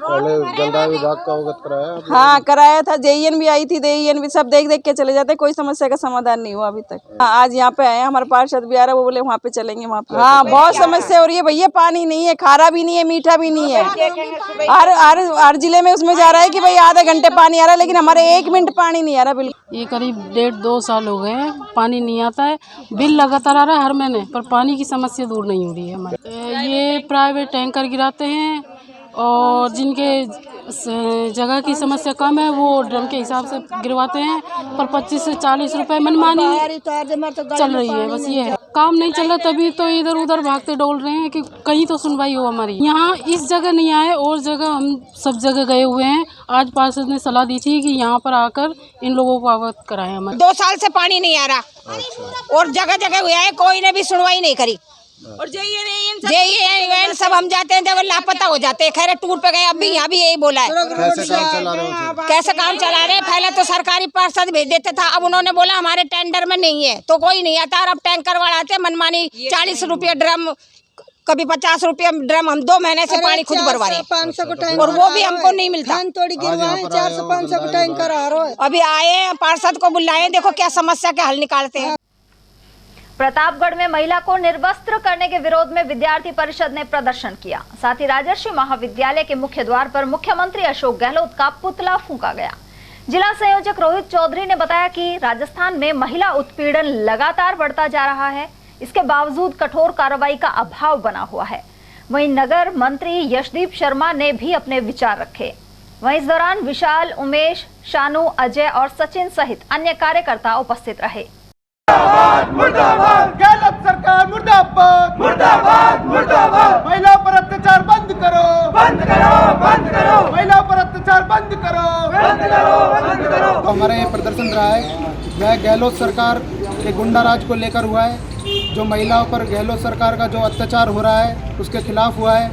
पहले जलदाय विभाग का अवगत कराया? हाँ कराया था, जेईएन भी आई थी, जेईएन भी सब देख देख के चले जाते, कोई समस्या का समाधान नहीं हुआ अभी तक। आज यहाँ पे आए हमारे पार्षद भी आ रहा है, वो बोले वहाँ पे चलेंगे वहाँ पे। हाँ बहुत समस्या हो रही है भैया, पानी नहीं है, खारा भी नहीं है, मीठा भी नहीं है। हर जिले में उसमें जा रहा है कि भाई आधे घंटे पानी आ रहा है, लेकिन हमारे 1 मिनट पानी नहीं आ रहा बिल्कुल। ये करीब 1.5-2 साल हो गए हैं, पानी नहीं आता है, बिल लगातार आ रहा है हर महीने, पर पानी की समस्या दूर नहीं हो रही है हमारे। ये प्राइवेट टैंकर गिराते हैं और जिनके जगह की समस्या कम है वो ड्रम के हिसाब से गिरवाते हैं, पर 25 से 40 रुपए मनमानी चल रही है। बस ये है, काम नहीं चल रहा, तभी तो इधर उधर भागते डोल रहे हैं कि कहीं तो सुनवाई हो हमारी। यहाँ इस जगह नहीं आए, और जगह हम सब जगह गए हुए हैं। आज पार्षद ने सलाह दी थी कि यहाँ पर आकर इन लोगों को अवगत कराएं। हमारे 2 साल से पानी नहीं आ रहा और जगह जगह हुआ है, कोई ने भी सुनवाई नहीं करी। और जेईएन सब हम जाते हैं जब लापता हो जाते हैं। खैर टूर पे गए, अभी यहाँ भी यही बोला है। कैसे काम चला रहे हैं? पहले तो सरकारी पार्षद भेज देते था, अब उन्होंने बोला हमारे टेंडर में नहीं है तो कोई नहीं आता, और अब टैंकर वाला आते मनमानी 40 रुपये ड्रम, कभी 50 रुपये ड्रम। हम 2 महीने से पानी खुद भरवा रहे हैं और वो भी हमको नहीं मिलता। 400-500 का टैंकर आ रहा है। अभी आए पार्षद को बुलाए, देखो क्या समस्या के हल निकालते हैं। प्रतापगढ़ में महिला को निर्वस्त्र करने के विरोध में विद्यार्थी परिषद ने प्रदर्शन किया। साथ ही राजर्षि महाविद्यालय के मुख्य द्वार पर मुख्यमंत्री अशोक गहलोत का पुतला फूंका गया। जिला संयोजक रोहित चौधरी ने बताया कि राजस्थान में महिला उत्पीड़न लगातार बढ़ता जा रहा है, इसके बावजूद कठोर कार्रवाई का अभाव बना हुआ है। वहीं नगर मंत्री यशदीप शर्मा ने भी अपने विचार रखे। वहीं इस दौरान विशाल, उमेश, शानू, अजय और सचिन सहित अन्य कार्यकर्ता उपस्थित रहे। मुर्दाबाद गलत सरकार, मुर्दाबाद मुर्दाबाद मुर्दाबाद। महिला पर अत्याचार बंद करो, बंद करो, बंद करो। महिला पर अत्याचार बंद करो, बंद करो, बंद करो। तो हमारा ये प्रदर्शन रहा है, वह गहलोत सरकार के गुंडा राज को लेकर हुआ है। जो महिलाओं पर गहलोत सरकार का जो अत्याचार हो रहा है उसके खिलाफ हुआ है।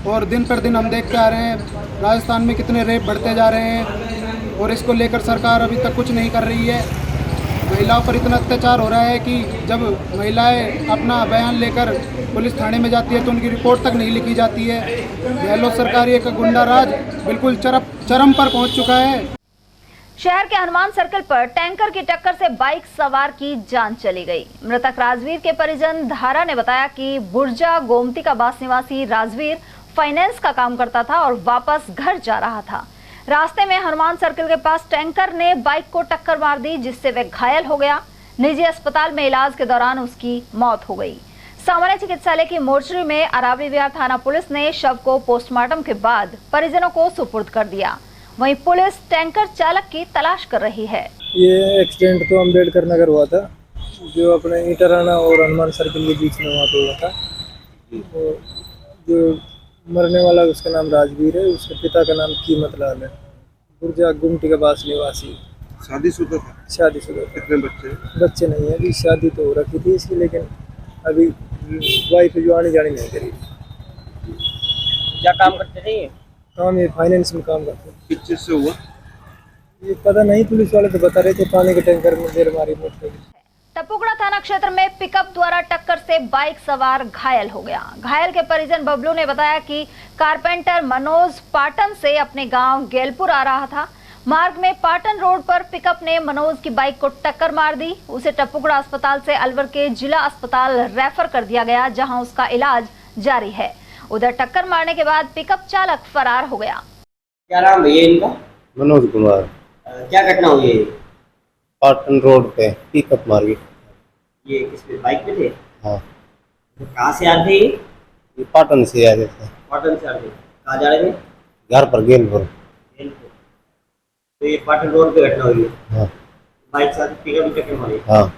और दिन पर दिन हम देखते आ रहे हैं राजस्थान में कितने रेप बढ़ते जा रहे हैं, और इसको लेकर सरकार अभी तक कुछ नहीं कर रही है। महिलाओं पर इतना अत्याचार हो रहा है कि जब महिलाएं अपना बयान लेकर पुलिस थाने में जाती है तो उनकी रिपोर्ट तक नहीं लिखी जाती है। गहलोत सरकार एक गुंडा राज बिल्कुल चरम पर पहुंच चुका है। शहर के हनुमान सर्कल पर टैंकर की टक्कर से बाइक सवार की जान चली गई। मृतक राजवीर के परिजन धारा ने बताया कि बुर्जा गोमती का बास निवासी राजवीर फाइनेंस का काम करता था और वापस घर जा रहा था। रास्ते में हनुमान सर्कल के पास टैंकर ने बाइक को टक्कर मार दी, जिससे वह घायल हो गया। निजी अस्पताल में इलाज के दौरान उसकी मौत हो गई। सामान्य चिकित्सालय की मोर्चरी में अरावली विहार थाना पुलिस ने शव को पोस्टमार्टम के बाद परिजनों को सुपुर्द कर दिया। वहीं पुलिस टैंकर चालक की तलाश कर रही है। ये एक्सीडेंट तो अम्बेडकर नगर हुआ था, जो अपने ईटराना और हनुमान सर्कल के बीच में वहाँ पे हुआ था। जो मरने वाला उसका नाम राजवीर है, उसके पिता का नाम कीमत लाल है, बुर्जा गुमटी का बास निवासी। शादीशुदा था? शादीशुदा। कितने बच्चे? बच्चे नहीं है, अभी शादी तो हो रखी थी इसकी, लेकिन अभी वाइफ जो आने जाने नहीं करी। क्या काम करते थे ये? काम ये फाइनेंस में काम करते हैं। किस चीज से हुआ ये पता नहीं, पुलिस वाले तो बता रहे थे पानी के टैंकर में देर मारी मोटर। टपुकड़ा थाना क्षेत्र में पिकअप द्वारा टक्कर से बाइक सवार घायल हो गया। घायल के परिजन बबलू ने बताया कि कारपेंटर मनोज पाटन से अपने गांव गेलपुर आ रहा था। मार्ग में पाटन रोड पर पिकअप ने मनोज की बाइक को टक्कर मार दी। उसे टपुकड़ा अस्पताल से अलवर के जिला अस्पताल रेफर कर दिया गया, जहां उसका इलाज जारी है। उधर टक्कर मारने के बाद पिकअप चालक फरार हो गया। क्या नाम है इनका? मनोज कुमार। क्या घटना हुई है? पाटन रोड पे पिकअप मार गई। ये किस पे, बाइक पे थे? हाँ। कहाँ से आ रहे थे? ये पाटन से आ रहे थे। पाटन से आ रहे थे। कहाँ जा रहे थे? घर पर गेलपुर। तो ये पाटन रोड पे घटना हुई है? हाँ। बाइक साथ पिकअप भी टक्कर मारी? हाँ।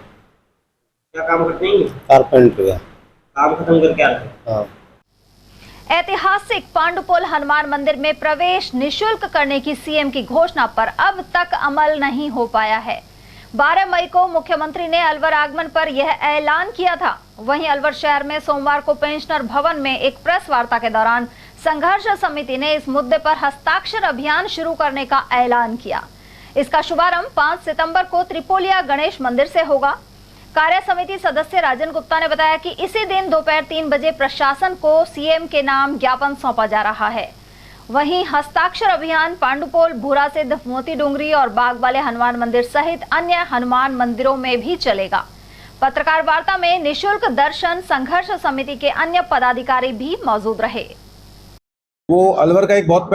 क्या काम करते हैं? कारपेंटर का काम खत्म करके आ रहे थे। हाँ। ऐतिहासिक पांडुपोल हनुमान मंदिर में प्रवेश निशुल्क करने की सीएम की घोषणा पर अब तक अमल नहीं हो पाया है। 12 मई को मुख्यमंत्री ने अलवर आगमन पर यह ऐलान किया था। वहीं अलवर शहर में सोमवार को पेंशनर भवन में एक प्रेस वार्ता के दौरान संघर्ष समिति ने इस मुद्दे पर हस्ताक्षर अभियान शुरू करने का ऐलान किया। इसका शुभारंभ 5 सितंबर को त्रिपोलिया गणेश मंदिर से होगा। कार्य समिति सदस्य राजन गुप्ता ने बताया कि इसी दिन दोपहर 3 बजे प्रशासन को सीएम के नाम ज्ञापन सौंपा जा रहा है। वहीं हस्ताक्षर अभियान पांडुपोल, भूरासिद्ध, मोती डूंगरी और बाग वाले हनुमान मंदिर सहित अन्य हनुमान मंदिरों में भी चलेगा। पत्रकार वार्ता में निशुल्क दर्शन संघर्ष समिति के अन्य पदाधिकारी भी मौजूद रहे। वो अलवर का एक बहुत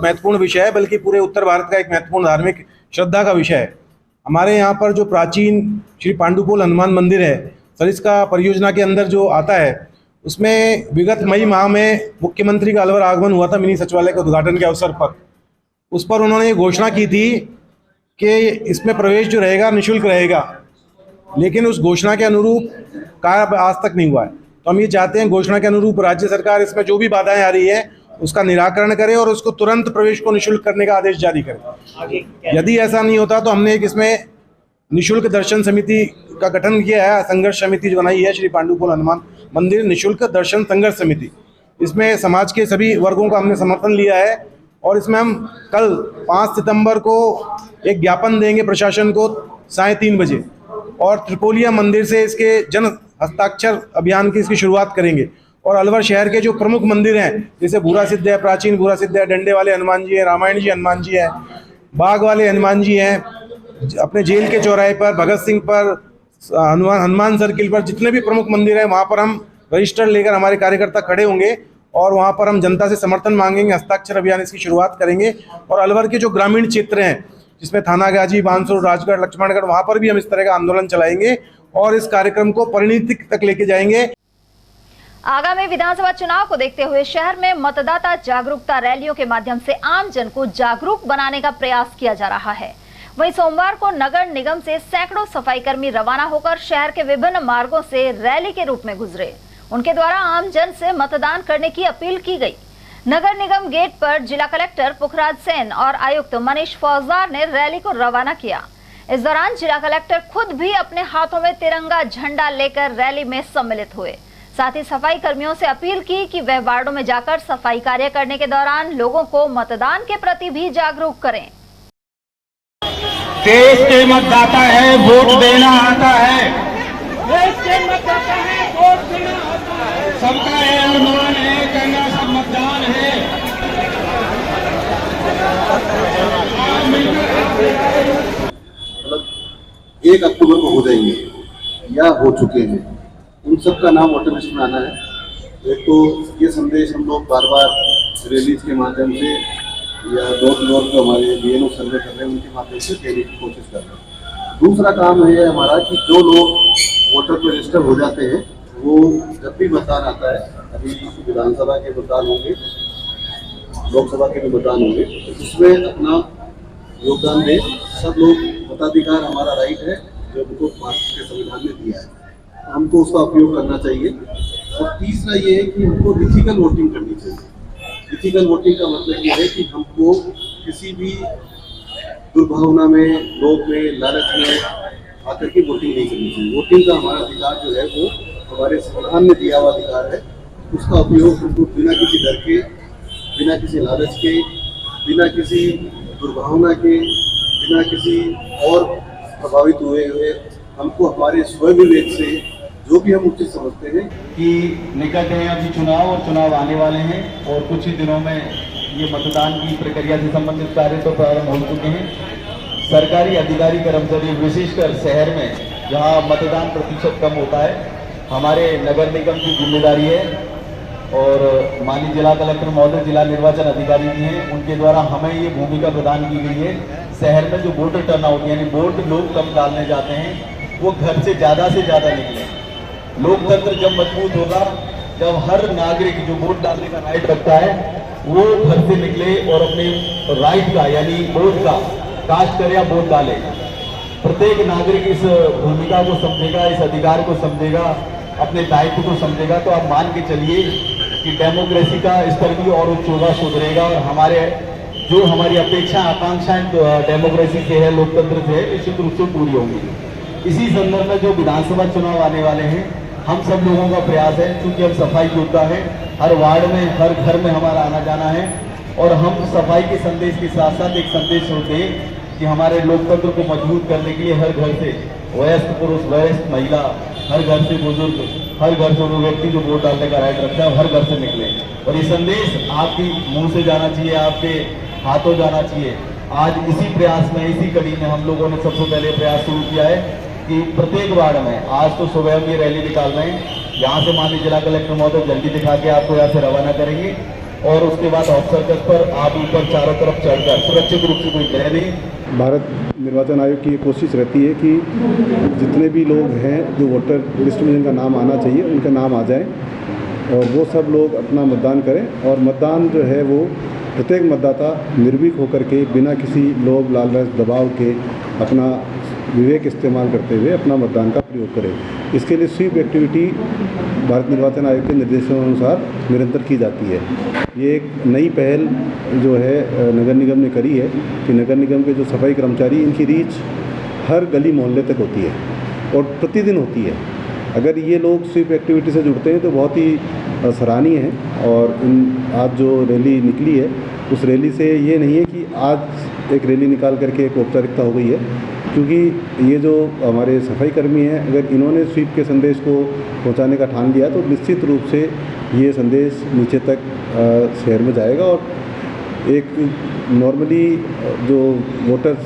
महत्वपूर्ण विषय है, बल्कि पूरे उत्तर भारत का एक महत्वपूर्ण धार्मिक श्रद्धा का विषय है। हमारे यहाँ पर जो प्राचीन श्री पांडुपोल हनुमान मंदिर है, सरिस्का परियोजना के अंदर जो आता है, उसमें विगत मई माह में मुख्यमंत्री का अलवर आगमन हुआ था मिनी सचिवालय के उद्घाटन के अवसर पर। उस पर उन्होंने ये घोषणा की थी कि इसमें प्रवेश जो रहेगा निःशुल्क रहेगा, लेकिन उस घोषणा के अनुरूप कार्य आज तक नहीं हुआ है। तो हम ये चाहते हैं घोषणा के अनुरूप राज्य सरकार इसमें जो भी बाधाएं आ रही है उसका निराकरण करे और उसको तुरंत प्रवेश को निःशुल्क करने का आदेश जारी करे। यदि ऐसा नहीं होता तो हमने एक इसमें निःशुल्क दर्शन समिति का गठन किया है, संघर्ष समिति जो बनाई है श्री पांडुपोल हनुमान मंदिर निःशुल्क दर्शन संघर्ष समिति। इसमें समाज के सभी वर्गों का हमने समर्थन लिया है और इसमें हम कल 5 सितंबर को एक ज्ञापन देंगे प्रशासन को 3:30 बजे और त्रिपोलिया मंदिर से इसके जन हस्ताक्षर अभियान की इसकी शुरुआत करेंगे। और अलवर शहर के जो प्रमुख मंदिर हैं, जैसे भूरासिद्ध है, प्राचीन भूरासिद्ध है, डंडे वाले हनुमान जी हैं, रामायण जी हनुमान जी हैं, बाग वाले हनुमान जी हैं, अपने जेल के चौराहे पर, भगत सिंह पर, हनुमान सर्किल पर जितने भी प्रमुख मंदिर हैं वहाँ पर हम रजिस्टर लेकर हमारे कार्यकर्ता खड़े होंगे और वहाँ पर हम जनता से समर्थन मांगेंगे, हस्ताक्षर अभियान इसकी शुरुआत करेंगे। और अलवर के जो ग्रामीण क्षेत्र हैं जिसमें थानागाजी, बानसूर, राजगढ़, लक्ष्मणगढ़, वहाँ पर भी हम इस तरह का आंदोलन चलाएंगे और इस कार्यक्रम को परिणति तक लेके जाएंगे। आगामी विधानसभा चुनाव को देखते हुए शहर में मतदाता जागरूकता रैलियों के माध्यम से आम जन को जागरूक बनाने का प्रयास किया जा रहा है। वहीं सोमवार को नगर निगम से सैकड़ों सफाई कर्मी रवाना होकर शहर के विभिन्न मार्गों से रैली के रूप में गुजरे। उनके द्वारा आम जन से मतदान करने की अपील की गई। नगर निगम गेट पर जिला कलेक्टर पुखराज सेन और आयुक्त मनीष फौजदार ने रैली को रवाना किया। इस दौरान जिला कलेक्टर खुद भी अपने हाथों में तिरंगा झंडा लेकर रैली में सम्मिलित हुए। साथ ही सफाई कर्मियों से अपील की कि वह वार्डों में जाकर सफाई कार्य करने के दौरान लोगों को मतदान के प्रति भी जागरूक करें। देश के मतदाता है, वोट देना आता है। देश के मतदाता है, वोट देना आता है। सबका ये अरमान है, कहना सब मतदान है। मतलब 1 अक्टूबर को हो जाएंगे या हो चुके हैं, उन सब का नाम वोटर लिस्ट में आना है। एक तो ये संदेश हम लोग बार बार रैलीज के माध्यम से या डोर टू डोर जो हमारे BNO सर्वे कर रहे हैं उनके माध्यम से देने की कोशिश कर रहे हैं। दूसरा काम है हमारा कि जो लोग वोटर पर रजिस्टर हो जाते हैं वो जब भी मतदान आता है, अभी विधानसभा के मतदान होंगे, लोकसभा के भी मतदान होंगे, उसमें अपना योगदान दें। सब लोग, मताधिकार हमारा राइट है जो हमको भारत के संविधान ने दिया है, हमको उसका उपयोग करना चाहिए। और तीसरा ये है कि हमको इथिकल वोटिंग करनी चाहिए। इथिकल वोटिंग का मतलब ये है कि हमको किसी भी दुर्भावना में, लोभ में, लालच में आकर के वोटिंग नहीं करनी चाहिए। वोटिंग का हमारा अधिकार जो है वो हमारे संविधान में दिया हुआ अधिकार है। उसका उपयोग हमको बिना किसी डर के, बिना किसी लालच के, बिना किसी दुर्भावना के, बिना किसी और प्रभावित हुए हमको हमारे स्वविवेक से जो भी हम उचित समझते हैं कि निकट है अभी चुनाव और चुनाव आने वाले हैं और कुछ ही दिनों में ये मतदान की प्रक्रिया से संबंधित कार्य तो प्रारंभ हो चुके हैं। सरकारी अधिकारी कर्मचारी विशेषकर शहर में जहां मतदान प्रतिशत कम होता है, हमारे नगर निगम की जिम्मेदारी है और माननीय जिला कलेक्टर महोदय, जिला निर्वाचन अधिकारी भी हैं, उनके द्वारा हमें ये भूमिका प्रदान की गई है। शहर में जो वोटर टर्नआउट यानी वोट लोग कम डालने जाते हैं वो घर से ज़्यादा निकले। लोकतंत्र जब मजबूत होगा जब हर नागरिक जो वोट डालने का राइट रखता है वो घर से निकले और अपने राइट का यानी वोट का कास्ट करे या वोट डाले। प्रत्येक नागरिक इस भूमिका को समझेगा, इस अधिकार को समझेगा, अपने दायित्व को समझेगा तो आप मान के चलिए कि डेमोक्रेसी का स्तर भी और उच्च होगा, सुधरेगा और हमारी अपेक्षा आकांक्षाएं डेमोक्रेसी से है, लोकतंत्र से है, निश्चित रूप से पूरी होंगी। इसी संदर्भ में जो विधानसभा चुनाव आने वाले हैं, हम सब लोगों का प्रयास है, क्योंकि हम सफाई योद्धा है, हर वार्ड में, हर घर में हमारा आना जाना है और हम सफाई के संदेश के साथ साथ एक संदेश होते हैं कि हमारे लोकतंत्र को मजबूत करने के लिए हर घर से वयस्क पुरुष, वयस्क महिला, हर घर से बुजुर्ग हर घर से वो व्यक्ति जो वोट डालने का राइट रखता है हर घर से निकले, और ये संदेश आपकी मुंह से जाना चाहिए, आपके हाथों जाना चाहिए। आज इसी प्रयास में, इसी कड़ी में हम लोगों ने सबसे पहले प्रयास शुरू किया है कि प्रत्येक वार्ड में, आज तो सुबह हम ये रैली निकाल रहे हैं, यहाँ से माननीय जिला कलेक्टर महोदय जल्दी दिखा के आपको यहाँ से रवाना करेंगे, और उसके बाद ऑफ सर्कस पर आप ऊपर चारों तरफ चढ़कर सुरक्षित रूप से कोई गिरे नहीं। भारत निर्वाचन आयोग की ये कोशिश रहती है कि जितने भी लोग हैं जो वोटर लिस्ट में जिनका नाम आना चाहिए उनका नाम आ जाए, और वो सब लोग अपना मतदान करें। और मतदान जो है वो प्रत्येक मतदाता निर्भीक होकर के बिना किसी लोभ लालच दबाव के अपना विवेक इस्तेमाल करते हुए अपना मतदान का प्रयोग करें। इसके लिए स्वीप एक्टिविटी भारत निर्वाचन आयोग के निर्देशों अनुसार निरंतर की जाती है। ये एक नई पहल जो है नगर निगम ने करी है कि नगर निगम के जो सफाई कर्मचारी, इनकी रीच हर गली मोहल्ले तक होती है और प्रतिदिन होती है। अगर ये लोग स्वीप एक्टिविटी से जुड़ते हैं तो बहुत ही सराहनीय है। और आज जो रैली निकली है उस रैली से ये नहीं है कि आज एक रैली निकाल करके एक औपचारिकता हो गई है, क्योंकि ये जो हमारे सफाई कर्मी हैं, अगर इन्होंने स्वीप के संदेश को पहुंचाने का ठान लिया तो निश्चित रूप से ये संदेश नीचे तक शहर में जाएगा। और एक नॉर्मली जो वोटर्स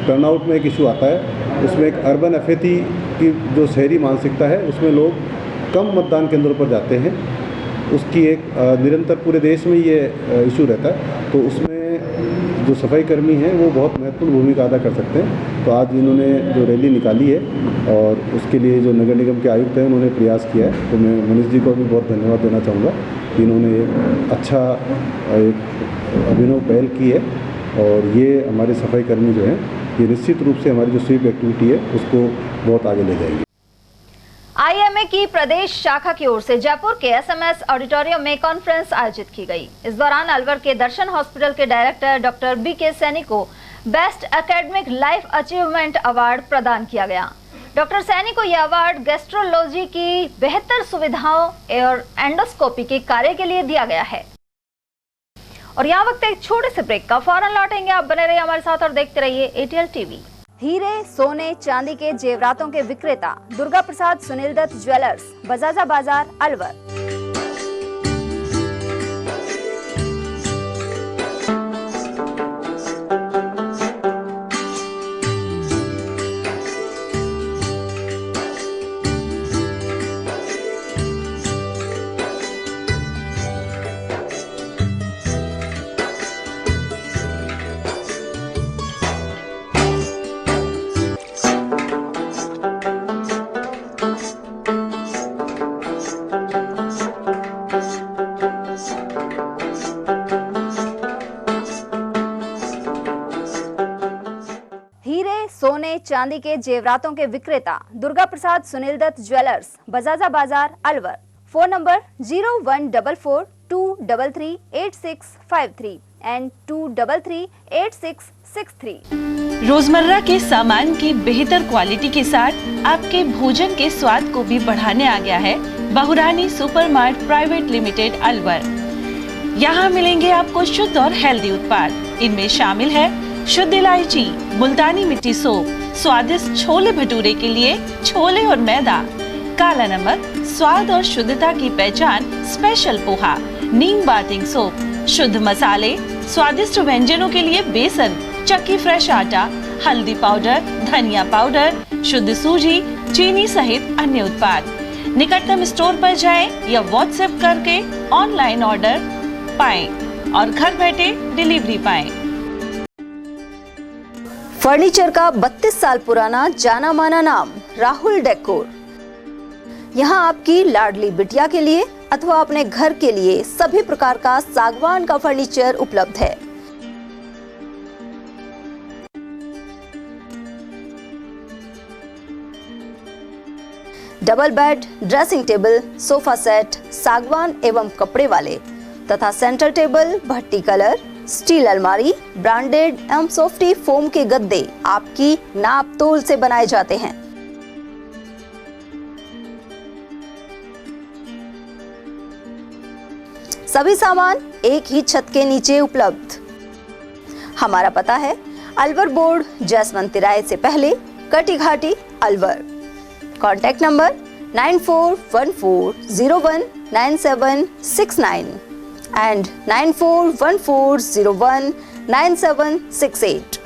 टर्नआउट में एक इशू आता है, उसमें एक अर्बन अफेती की जो शहरी मानसिकता है उसमें लोग कम मतदान केंद्रों पर जाते हैं, उसकी एक निरंतर पूरे देश में ये इशू रहता है। तो उसमें जो सफाई कर्मी हैं वो बहुत महत्वपूर्ण भूमिका अदा कर सकते हैं। तो आज इन्होंने जो रैली निकाली है और उसके लिए जो नगर निगम के आयुक्त हैं उन्होंने प्रयास किया है, तो मैं मनीष जी को भी बहुत धन्यवाद देना चाहूँगा कि इन्होंने एक अच्छा एक अभिनव पहल की है। और ये हमारे सफाई कर्मी जो हैं ये निश्चित रूप से हमारी जो स्वीप एक्टिविटी है उसको बहुत आगे ले जाएंगे। आईएमए की प्रदेश शाखा की ओर से जयपुर के एसएमएस ऑडिटोरियम में कॉन्फ्रेंस आयोजित की गई। इस दौरान अलवर के दर्शन हॉस्पिटल के डायरेक्टर डॉक्टर बीके सैनी को best academic life achievement award प्रदान किया गया। डॉक्टर सैनी को यह अवार्ड गैस्ट्रोलॉजी की बेहतर सुविधाओं और एंडोस्कोपी के कार्य के लिए दिया गया है। और यहाँ वक्त एक छोटे से ब्रेक का, फौरन लौटेंगे। आप बने रहिए हमारे साथ और देखते रहिए एटीएल टीवी। हीरे, सोने, चांदी के जेवरातों के विक्रेता दुर्गा प्रसाद सुनील दत्त ज्वेलर्स, बजाजा बाजार, अलवर। सोने चांदी के जेवरातों के विक्रेता दुर्गा प्रसाद सुनील दत्त ज्वेलर्स, बजाजा बाजार, अलवर। Phone number 0144233863 and 2338663। रोजमर्रा के सामान की बेहतर क्वालिटी के साथ आपके भोजन के स्वाद को भी बढ़ाने आ गया है बहुरानी सुपरमार्ट प्राइवेट लिमिटेड, अलवर। यहाँ मिलेंगे आपको शुद्ध और हेल्दी उत्पाद। इनमें शामिल है शुद्ध इलायची, मुल्तानी मिट्टी सोप, स्वादिष्ट छोले भटूरे के लिए छोले और मैदा, काला नमक, स्वाद और शुद्धता की पहचान स्पेशल पोहा, नीम बाथिंग सोप, शुद्ध मसाले, स्वादिष्ट व्यंजनों के लिए बेसन, चक्की फ्रेश आटा, हल्दी पाउडर, धनिया पाउडर, शुद्ध सूजी, चीनी सहित अन्य उत्पाद। निकटतम स्टोर पर जाएं या व्हाट्सएप करके ऑनलाइन ऑर्डर पाएं और घर बैठे डिलीवरी पाएं। फर्नीचर का 32 साल पुराना जाना माना नाम राहुल डेकोर। यहाँ आपकी लाडली बिटिया के लिए अथवा अपने घर के लिए सभी प्रकार का सागवान का फर्नीचर उपलब्ध है। Double bed, dressing table, sofa set सागवान एवं कपड़े वाले तथा सेंटर टेबल, भट्टी कलर, स्टील अलमारी, ब्रांडेड एवं सॉफ्टी फोम के गद्दे आपकी नाप तोल से बनाए जाते हैं। सभी सामान एक ही छत के नीचे उपलब्ध। हमारा पता है अलवर बोर्ड, जसवंत तिराहे से पहले, Kati Ghati, Alwar. Contact number 9414019769 and 9414019768।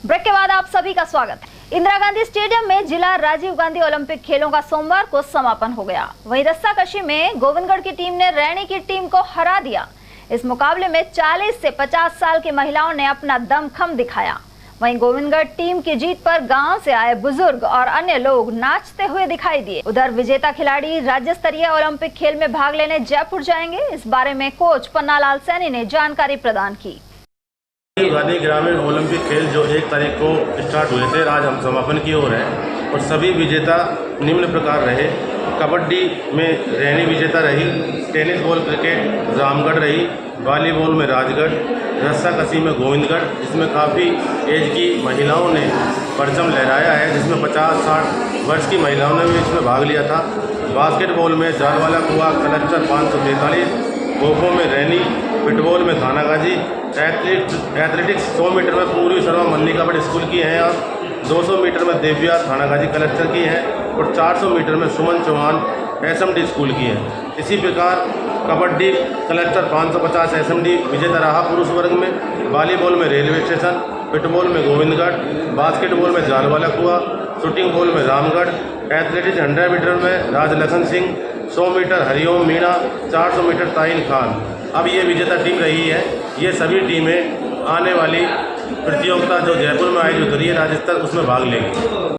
Break के बाद आप सभी का स्वागत है। इंदिरा गांधी स्टेडियम में जिला राजीव गांधी ओलंपिक खेलों का सोमवार को समापन हो गया। वहीं रस्साकशी में गोविंदगढ़ की टीम ने रैनी की टीम को हरा दिया। इस मुकाबले में 40 से 50 साल की महिलाओं ने अपना दमखम दिखाया। वहीं गोविंदगढ़ टीम की जीत पर गांव से आए बुजुर्ग और अन्य लोग नाचते हुए दिखाई दिए। उधर विजेता खिलाड़ी राज्य स्तरीय ओलंपिक खेल में भाग लेने जयपुर जाएंगे। इस बारे में कोच पन्नालाल सैनी ने जानकारी प्रदान की। राजीव गांधी ग्रामीण ओलंपिक खेल जो 1 तारीख को स्टार्ट हुए थे, आज हम समापन की ओर हैं और सभी विजेता निम्न प्रकार रहे। कबड्डी में रैनी विजेता रही, टेनिस बॉल क्रिकेट रामगढ़ रही, वॉलीबॉल में राजगढ़, रस्साकशी में गोविंदगढ़, जिसमें काफ़ी एज की महिलाओं ने परचम लहराया है, जिसमें 50-60 वर्ष की महिलाओं ने भी इसमें भाग लिया था। बास्केटबॉल में जालवाला कुआ कलेक्टर 543, खो-खो में रैनी, फुटबॉल में थानागाजी, एथलेटिक्स 100 मीटर में पूर्वी शर्मा मल्लिका बट स्कूल की हैं और 200 मीटर में देविया थानागाजी कलेक्टर की हैं और 400 मीटर में सुमन चौहान एसएमडी स्कूल की हैं। इसी प्रकार कबड्डी कलेक्टर 550 एसएमडी विजेता रहा पुरुष वर्ग में, वॉलीबॉल में रेलवे स्टेशन, फुटबॉल में गोविंदगढ़, बास्केटबॉल में जालवाला कुआ, शूटिंग बॉल में रामगढ़, एथलेटिक्स 100 मीटर में राजलखन सिंह, 100 मीटर हरिओम मीणा, 400 मीटर ताइन खान। अब ये विजेता टीम रही है। ये सभी टीमें आने वाली प्रतियोगिता जो जयपुर में आयोजित हो रही है राज्य स्तर, उसमें भाग लेंगी।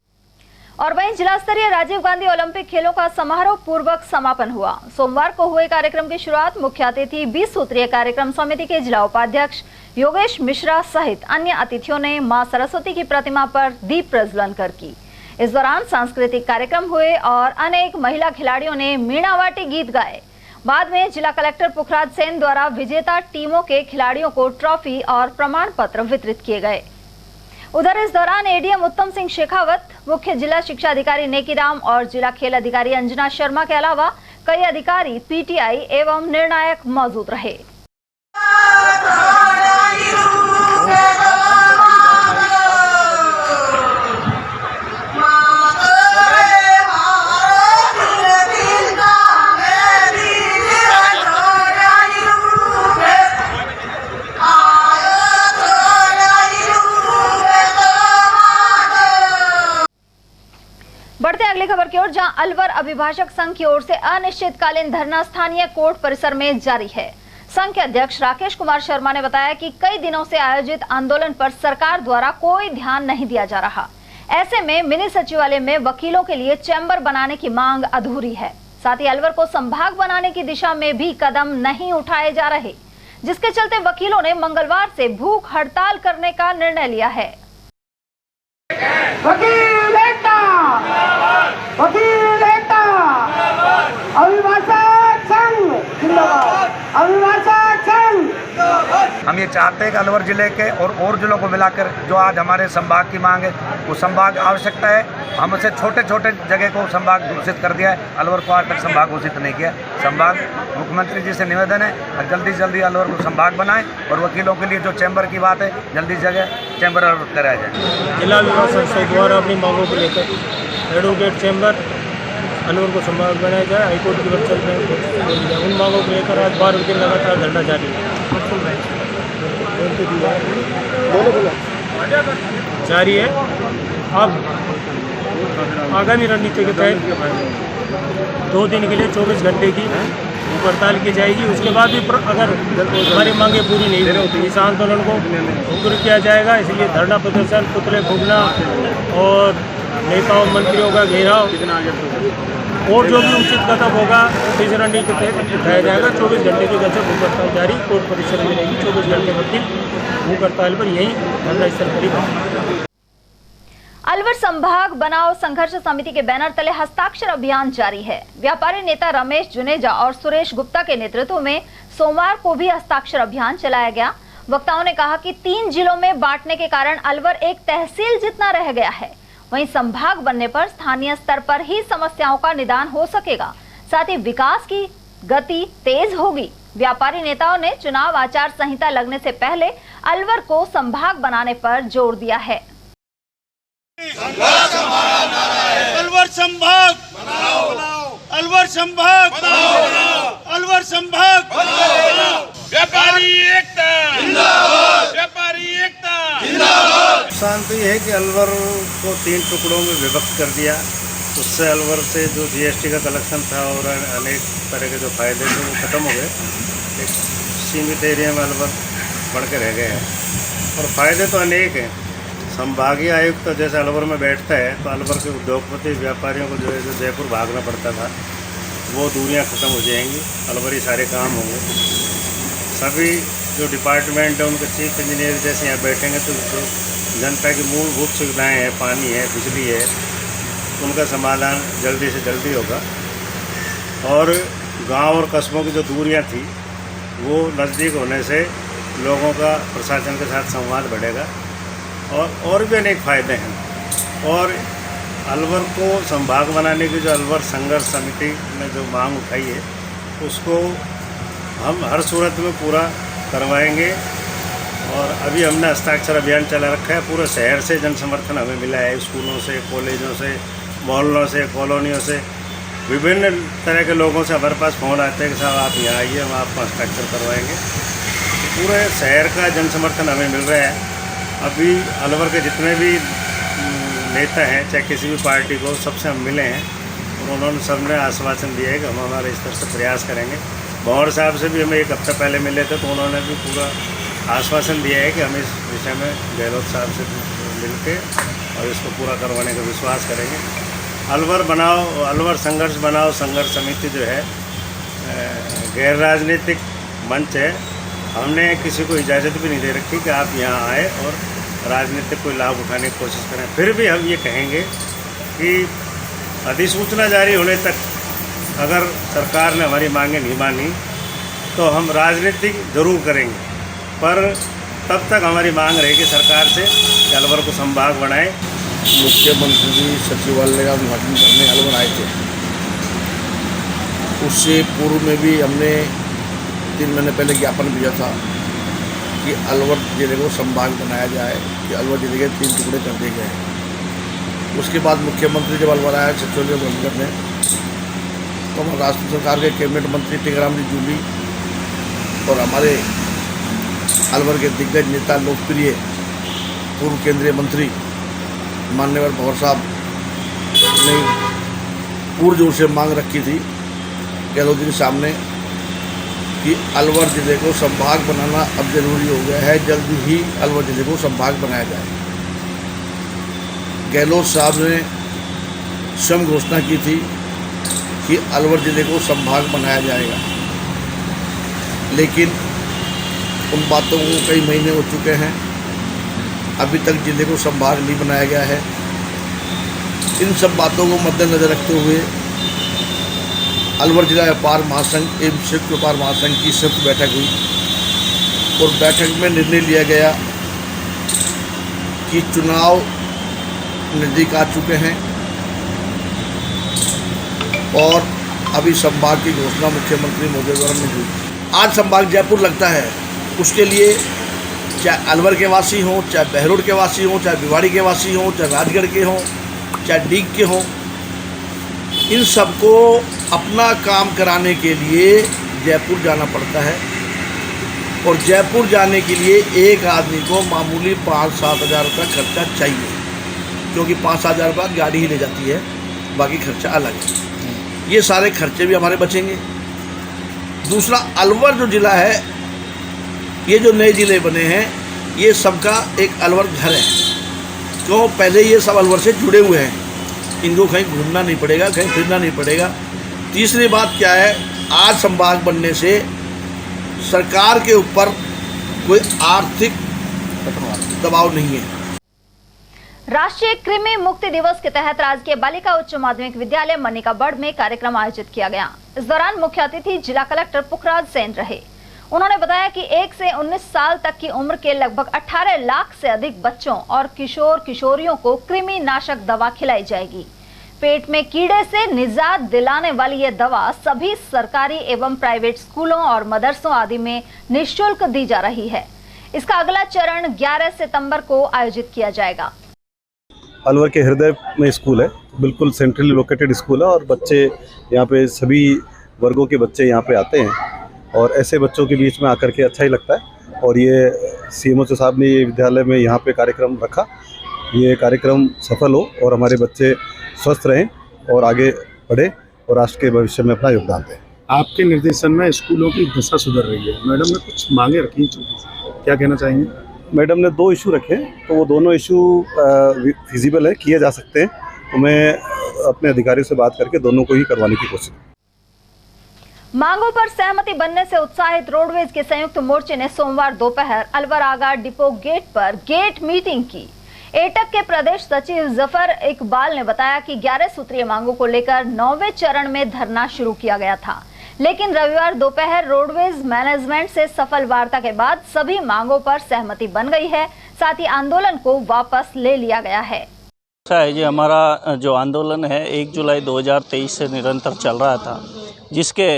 और वहीं जिला स्तरीय राजीव गांधी ओलंपिक खेलों का समारोह पूर्वक समापन हुआ। सोमवार को हुए कार्यक्रम की शुरुआत मुख्य अतिथि 20 सूत्रीय कार्यक्रम समिति के जिला उपाध्यक्ष योगेश मिश्रा सहित अन्य अतिथियों ने मां सरस्वती की प्रतिमा पर दीप प्रज्वलन कर की। इस दौरान सांस्कृतिक कार्यक्रम हुए और अनेक महिला खिलाड़ियों ने मीणावाटी गीत गाए। बाद में जिला कलेक्टर पुखराज सेन द्वारा विजेता टीमों के खिलाड़ियों को ट्रॉफी और प्रमाण पत्र वितरित किए गए। उधर इस दौरान एडीएम उत्तम सिंह शेखावत, मुख्य जिला शिक्षा अधिकारी नेकीराम और जिला खेल अधिकारी अंजना शर्मा के अलावा कई अधिकारी, पीटीआई एवं निर्णायक मौजूद रहे। बढ़ते अगली खबर की ओर, जहां अलवर अभिभाषक संघ की ओर से अनिश्चितकालीन धरना स्थानीय कोर्ट परिसर में जारी है। संघ के अध्यक्ष राकेश कुमार शर्मा ने बताया कि कई दिनों से आयोजित आंदोलन पर सरकार द्वारा कोई ध्यान नहीं दिया जा रहा। ऐसे में मिनी सचिवालय में वकीलों के लिए चैम्बर बनाने की मांग अधूरी है। साथ ही अलवर को संभाग बनाने की दिशा में भी कदम नहीं उठाए जा रहे, जिसके चलते वकीलों ने मंगलवार से भूख हड़ताल करने का निर्णय लिया है। वकील एकता, वकील एकता, अभिभाषक संघ जिंदाबाद, अभिभाषक संघ। हम ये चाहते हैं कि अलवर जिले के और जिलों को मिलाकर जो आज हमारे संभाग की मांग है, वो संभाग आवश्यकता है। हम उसे छोटे छोटे जगह को संभाग घोषित कर दिया है, अलवर को आज तक संभाग घोषित नहीं किया। संभाग मुख्यमंत्री जी से निवेदन है जल्दी जल्दी अलवर को संभाग बनाएं और वकीलों के लिए जो चैम्बर की बात है जल्दी जगह चैम्बर कराया जाए। जिला विकास संस्था द्वारा अपनी मांगों को लेकर एडवोकेट चैम्बर अलवर को संभाग बनाया जाए, हाईकोर्ट की वेबसाइट में उन मांगों को लेकर आज 12 दिन लगातार धरना जारी है, जारी है। अब आगामी रणनीति के तहत 2 दिन के लिए 24 घंटे की हड़ताल की जाएगी। उसके बाद भी अगर हमारी मांगें पूरी नहीं होती इस आंदोलन को उग्र किया जाएगा। इसलिए धरना प्रदर्शन, पुतले फूंकना और नेताओं मंत्रियों का घेराव और जो भी उचित कदम होगा इस रणनीति के तहत उठाया जाएगा। 24 घंटे की गजब भूख हड़ताल जारी कोर्ट परिसर में रहेगी। 24 घंटे वकील भूख हड़ताल पर यही धरना स्थल पर। अलवर संभाग बनाओ संघर्ष समिति के बैनर तले हस्ताक्षर अभियान जारी है। व्यापारी नेता रमेश जुनेजा और सुरेश गुप्ता के नेतृत्व में सोमवार को भी हस्ताक्षर अभियान चलाया गया। वक्ताओं ने कहा कि 3 जिलों में बांटने के कारण अलवर एक तहसील जितना रह गया है। वहीं संभाग बनने पर स्थानीय स्तर पर ही समस्याओं का निदान हो सकेगा, साथ ही विकास की गति तेज होगी। व्यापारी नेताओं ने चुनाव आचार संहिता लगने से पहले अलवर को संभाग बनाने पर जोर दिया है। संघर्ष हमारा नारा है। अलवर संभाग बनाओ, अलवर संभाग बनाओ, अलवर संभाग बनाओ। व्यापारी एकता जिंदाबाद, व्यापारी एकता जिंदाबाद। नुकसान तो ये है कि अलवर को 3 टुकड़ों में विभक्त कर दिया। उससे अलवर से जो जीएसटी का कलेक्शन था और अनेक तरह के जो फायदे थे वो खत्म हो गए। एक सीमित एरिया में अलवर बढ़ के रह गए हैं और फायदे तो अनेक हैं। संभागीय आयुक्त तो जैसे अलवर में बैठता है तो अलवर के उद्योगपति व्यापारियों को जो है जो जयपुर भागना पड़ता था वो दूरियां ख़त्म हो जाएंगी। अलवर ही सारे काम होंगे। सभी जो डिपार्टमेंट है उनके चीफ इंजीनियर जैसे यहाँ बैठेंगे तो जो जनता की मूलभूत सुविधाएं हैं, पानी है, बिजली है, उनका समाधान जल्दी से जल्दी होगा। और गांव और कस्बों की जो दूरियां थी वो नज़दीक होने से लोगों का प्रशासन के साथ संवाद बढ़ेगा और भी अनेक फ़ायदे हैं। और अलवर को संभाग बनाने की जो अलवर संघर्ष समिति ने जो मांग उठाई है उसको हम हर सूरत में पूरा करवाएंगे। और अभी हमने हस्ताक्षर अभियान चला रखा है। पूरे शहर से जन समर्थन हमें मिला है, स्कूलों से, कॉलेजों से, मोहल्लों से, कॉलोनियों से, विभिन्न तरह के लोगों से हमारे पास फ़ोन आते हैं कि साहब आप यहाँ आइए, हम आपको हस्ताक्षर करवाएंगे। पूरे शहर का जन समर्थन हमें मिल रहा है। अभी अलवर के जितने भी नेता हैं, चाहे किसी भी पार्टी को, सबसे हम मिले हैं और उन्होंने सबने आश्वासन दिया है कि हम हमारे स्तर से प्रयास करेंगे। भंवर साहब से भी हमें 1 हफ्ता पहले मिले थे तो उन्होंने भी पूरा आश्वासन दिया है कि हम इस विषय में गहलोत साहब से मिल के और इसको पूरा करवाने का विश्वास करेंगे। अलवर बनाओ, अलवर संघर्ष बनाओ संघर्ष समिति जो है गैर राजनीतिक मंच है। हमने किसी को इजाज़त भी नहीं दे रखी कि आप यहाँ आए और राजनीतिक कोई लाभ उठाने की कोशिश करें। फिर भी हम ये कहेंगे कि अधिसूचना जारी होने तक अगर सरकार ने हमारी मांगें नहीं मानी तो हम राजनीति ज़रूर करेंगे, पर तब तक हमारी मांग रहेगी सरकार से कि अलवर को संभाग बनाए। मुख्यमंत्री जी सचिवालय का उद्घाटन करने अलवर आए थे। उससे पूर्व में भी हमने 3 महीने पहले ज्ञापन दिया था कि अलवर जिले को संभाग बनाया जाए, कि अलवर जिले के 3 टुकड़े कर दिए गए। उसके बाद मुख्यमंत्री जब अलवर आया सचिवालय उद्घाटन करने तो महाराष्ट्र सरकार के कैबिनेट मंत्री टेकाराम जी जूली और हमारे अलवर के दिग्गज नेता, लोकप्रिय पूर्व केंद्रीय मंत्री माननीय भंवर साहब ने पुरजोर से मांग रखी थी गहलोत जी के सामने कि अलवर जिले को संभाग बनाना अब जरूरी हो गया है, जल्दी ही अलवर जिले को संभाग बनाया जाए। गहलोत साहब ने स्वयं घोषणा की थी कि अलवर जिले को संभाग बनाया जाएगा, लेकिन उन बातों को कई महीने हो चुके हैं, अभी तक जिले को संभाग नहीं बनाया गया है। इन सब बातों को मद्देनजर रखते हुए अलवर जिला व्यापार महासंघ एवं संयुक्त व्यापार महासंघ की संयुक्त बैठक हुई और बैठक में निर्णय लिया गया कि चुनाव नज़दीक आ चुके हैं और अभी संभाग की घोषणा मुख्यमंत्री महोदय द्वारा नहीं हुई। आज संभाग जयपुर लगता है, उसके लिए चाहे अलवर के वासी हों, चाहे बहरोड के वासी हों, चाहे भिवाड़ी के वासी हों, चाहे राजगढ़ के हों, चाहे डीग के हों, इन सबको अपना काम कराने के लिए जयपुर जाना पड़ता है। और जयपुर जाने के लिए एक आदमी को मामूली 5-7 हज़ार रुपये खर्चा चाहिए, क्योंकि 5-7 हज़ार रुपये गाड़ी ही ले जाती है, बाकी खर्चा अलग है। ये सारे खर्चे भी हमारे बचेंगे। दूसरा, अलवर जो ज़िला है, ये जो नए ज़िले बने हैं, ये सबका एक अलवर घर है। क्यों? पहले ये सब अलवर से जुड़े हुए हैं, इनको कहीं घूमना नहीं पड़ेगा, कहीं फिरना नहीं पड़ेगा। तीसरी बात क्या है, आज संभाग बनने से सरकार के ऊपर कोई आर्थिक दबाव नहीं है। राष्ट्रीय कृमि मुक्ति दिवस के तहत राजकीय बालिका उच्च माध्यमिक विद्यालय मनिकाबड़ में कार्यक्रम आयोजित किया गया। इस दौरान मुख्य अतिथि जिला कलेक्टर पुखराज सेन रहे। उन्होंने बताया कि 1 से 19 साल तक की उम्र के लगभग 18 लाख से अधिक बच्चों और किशोर किशोरियों को कृमि नाशक दवा खिलाई जाएगी। पेट में कीड़े से निजात दिलाने वाली ये दवा सभी सरकारी एवं प्राइवेट स्कूलों और मदरसों आदि में निःशुल्क दी जा रही है। इसका अगला चरण 11 सितंबर को आयोजित किया जाएगा। अलवर के हृदय में स्कूल है, बिल्कुल सेंट्रली लोकेटेड स्कूल है और बच्चे यहाँ पे सभी वर्गों के बच्चे यहाँ पे आते हैं और ऐसे बच्चों के बीच में आकर के अच्छा ही लगता है। और ये CMO साहब ने ये विद्यालय में यहाँ पे कार्यक्रम रखा, ये कार्यक्रम सफल हो और हमारे बच्चे स्वस्थ रहें और आगे बढ़े और राष्ट्र के भविष्य में अपना योगदान दें। आपके निर्देशन में स्कूलों की दशा सुधर रही है, मैडम ने कुछ मांगे रखी, क्या कहना चाहेंगे? मैडम ने 2 इशू रखे, तो वो दोनों इशू फिजिबल है, किए जा सकते हैं, तो मैं अपने अधिकारियों से बात करके दोनों को ही करवाने की कोशिश। मांगों पर सहमति बनने से उत्साहित रोडवेज के संयुक्त मोर्चे ने सोमवार दोपहर अलवर आगा डिपो गेट पर गेट मीटिंग की। एटक के प्रदेश सचिव जफर इकबाल ने बताया कि 11 सूत्रीय मांगों को लेकर 9वें चरण में धरना शुरू किया गया था, लेकिन रविवार दोपहर रोडवेज मैनेजमेंट से सफल वार्ता के बाद सभी मांगों पर सहमति बन गई है। साथ ही आंदोलन को वापस ले लिया गया है। जी, हमारा जो आंदोलन है 1 जुलाई 2023 से निरंतर चल रहा था, जिसके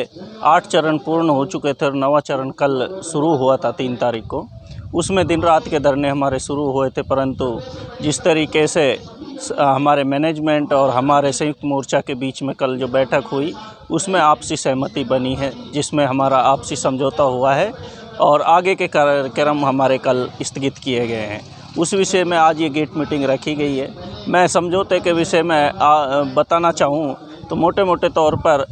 8 चरण पूर्ण हो चुके थे और 9वां चरण कल शुरू हुआ था 3 तारीख को। उसमें दिन रात के धरने हमारे शुरू हुए थे, परंतु जिस तरीके से हमारे मैनेजमेंट और हमारे संयुक्त मोर्चा के बीच में कल जो बैठक हुई उसमें आपसी सहमति बनी है, जिसमें हमारा आपसी समझौता हुआ है और आगे के कार्यक्रम हमारे कल स्थगित किए गए हैं। उस विषय में आज ये गेट मीटिंग रखी गई है। मैं समझौते के विषय में बताना चाहूँ तो मोटे मोटे तौर पर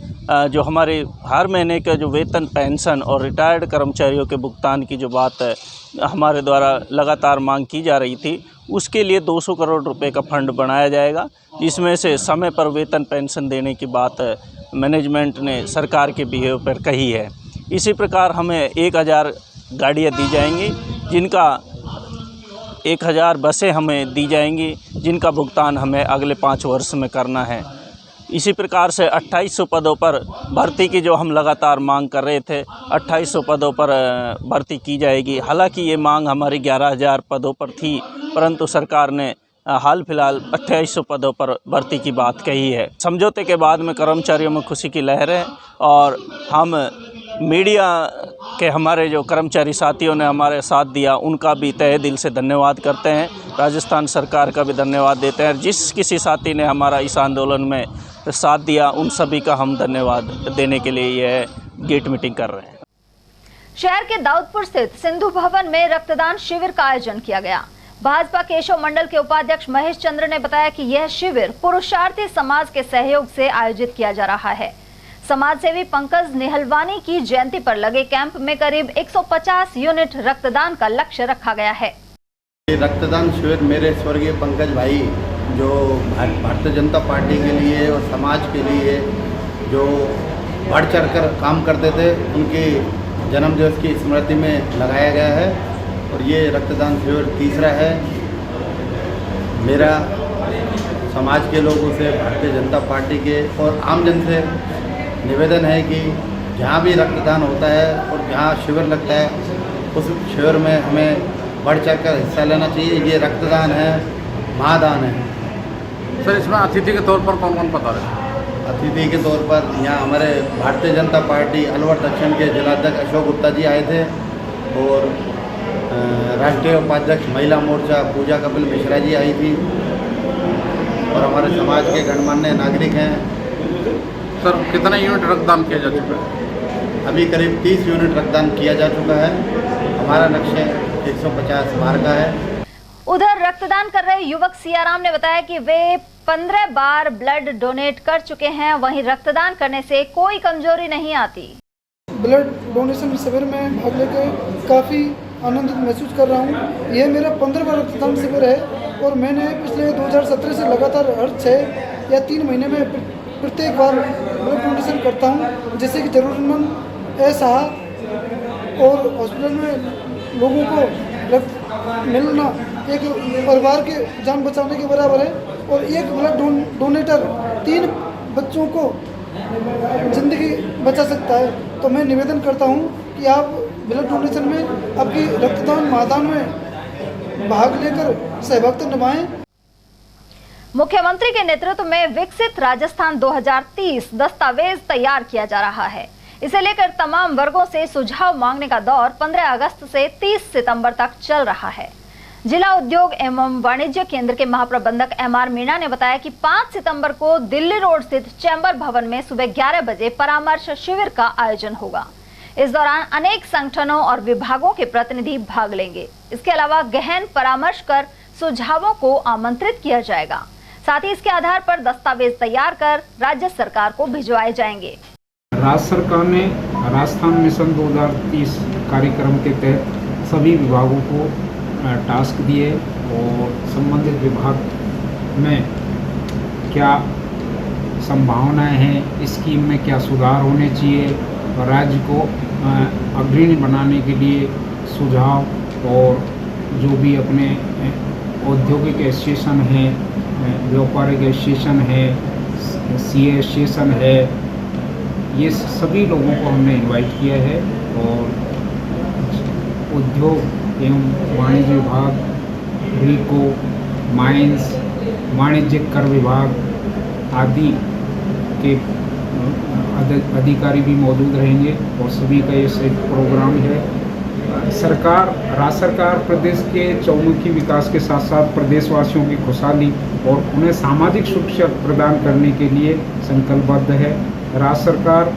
जो हमारे हर महीने का जो वेतन, पेंशन और रिटायर्ड कर्मचारियों के भुगतान की जो बात है हमारे द्वारा लगातार मांग की जा रही थी, उसके लिए 200 करोड़ रुपए का फंड बनाया जाएगा, जिसमें से समय पर वेतन पेंशन देने की बात मैनेजमेंट ने सरकार के बिहेव पर कही है। इसी प्रकार हमें 1000 गाड़ियाँ दी जाएंगी, जिनका 1000 बसें हमें दी जाएंगी, जिनका भुगतान हमें अगले 5 वर्ष में करना है। इसी प्रकार से 2800 पदों पर भर्ती की जो हम लगातार मांग कर रहे थे, 2800 पदों पर भर्ती की जाएगी। हालांकि ये मांग हमारी 11000 पदों पर थी, परंतु सरकार ने हाल फिलहाल 2800 पदों पर भर्ती की बात कही है। समझौते के बाद में कर्मचारियों में खुशी की लहर है और हम मीडिया के हमारे जो कर्मचारी साथियों ने हमारे साथ दिया उनका भी तहे दिल से धन्यवाद करते हैं। राजस्थान सरकार का भी धन्यवाद देते हैं। जिस किसी साथी ने हमारा इस आंदोलन में साथ दिया उन सभी का हम धन्यवाद देने के लिए यह गेट मीटिंग कर रहे हैं। शहर के दाऊदपुर स्थित सिंधु भवन में रक्तदान शिविर का आयोजन किया गया। भाजपा केशव मंडल के उपाध्यक्ष महेश चंद्र ने बताया कि यह शिविर पुरुषार्थी समाज के सहयोग से आयोजित किया जा रहा है। समाज सेवी पंकज निहलवानी की जयंती पर लगे कैंप में करीब 150 यूनिट रक्तदान का लक्ष्य रखा गया है। रक्तदान शिविर मेरे स्वर्गीय पंकज भाई जो भारतीय जनता पार्टी के लिए और समाज के लिए जो बढ़ चढ़कर काम करते थे, उनके जन्मदिवस की स्मृति में लगाया गया है और ये रक्तदान शिविर तीसरा है। मेरा समाज के लोगों से, भारतीय जनता पार्टी के और आमजन से निवेदन है कि जहाँ भी रक्तदान होता है और जहाँ शिविर लगता है उस शिविर में हमें बढ़ चढ़कर हिस्सा लेना चाहिए। ये रक्तदान है, महादान है। सर, इसमें अतिथि के तौर पर कौन कौन पता रहे? अतिथि के तौर पर यहाँ हमारे भारतीय जनता पार्टी अलवर दक्षिण के जिलाध्यक्ष अशोक गुप्ता जी आए थे और राष्ट्रीय उपाध्यक्ष महिला मोर्चा पूजा कपिल मिश्रा जी आई थी और हमारे समाज के गणमान्य नागरिक हैं। सर, कितना यूनिट रक्तदान किया जा चुका है? अभी करीब 30 यूनिट रक्तदान किया जा चुका है। हमारा लक्ष्य 150 बार का है। उधर रक्तदान कर रहे युवक सियाराम ने बताया कि वे 15 बार ब्लड डोनेट कर चुके हैं। वहीं रक्तदान करने से कोई कमजोरी नहीं आती। ब्लड डोनेशन शिविर में भाग लेकर काफ़ी आनंदित महसूस कर रहा हूँ। यह मेरा 15वां रक्तदान शिविर है और मैंने पिछले 2017 से लगातार हर 6 या 3 महीने में प्रत्येक बार ब्लड डोनेशन करता हूँ, जिससे कि ज़रूरतमंद असहाय और हॉस्पिटल में लोगों को रक्त मिलना एक परिवार के जान बचाने के बराबर है और एक ब्लड डोनेटर 3 बच्चों को ज़िंदगी बचा सकता है। तो मैं निवेदन करता हूं कि आप ब्लड डोनेशन में, आपकी रक्तदान महादान में भाग लेकर सहभागिता निभाएं। मुख्यमंत्री के नेतृत्व में विकसित राजस्थान 2030 दस्तावेज तैयार किया जा रहा है। इसे लेकर तमाम वर्गों से सुझाव मांगने का दौर 15 अगस्त से 30 सितंबर तक चल रहा है। जिला उद्योग एवं वाणिज्य केंद्र के महाप्रबंधक एमआर मीणा ने बताया कि 5 सितंबर को दिल्ली रोड स्थित चैम्बर भवन में सुबह 11 बजे परामर्श शिविर का आयोजन होगा। इस दौरान अनेक संगठनों और विभागों के प्रतिनिधि भाग लेंगे। इसके अलावा गहन परामर्श कर सुझावों को आमंत्रित किया जाएगा। साथ ही इसके आधार पर दस्तावेज तैयार कर राज्य सरकार को भिजवाए जाएंगे। राज्य सरकार ने राजस्थान मिशन 2030 कार्यक्रम के तहत सभी विभागों को टास्क दिए और संबंधित विभाग में क्या संभावनाएं हैं, स्कीम में क्या सुधार होने चाहिए और राज्य को अग्रणी बनाने के लिए सुझाव और जो भी अपने औद्योगिक एसोसिएशन है, व्यापारिक एसोसिएशन है, सीए एसोसिएशन है, ये सभी लोगों को हमने इनवाइट किया है और उद्योग एवं वाणिज्य विभाग, रीको, माइंस, वाणिज्यिक कर विभाग आदि के अधिकारी भी मौजूद रहेंगे और सभी का ये संयुक्त प्रोग्राम है। राज्य सरकार प्रदेश के चौमुखी विकास के साथ साथ प्रदेशवासियों की खुशहाली और उन्हें सामाजिक सुरक्षा प्रदान करने के लिए संकल्पबद्ध है। राज्य सरकार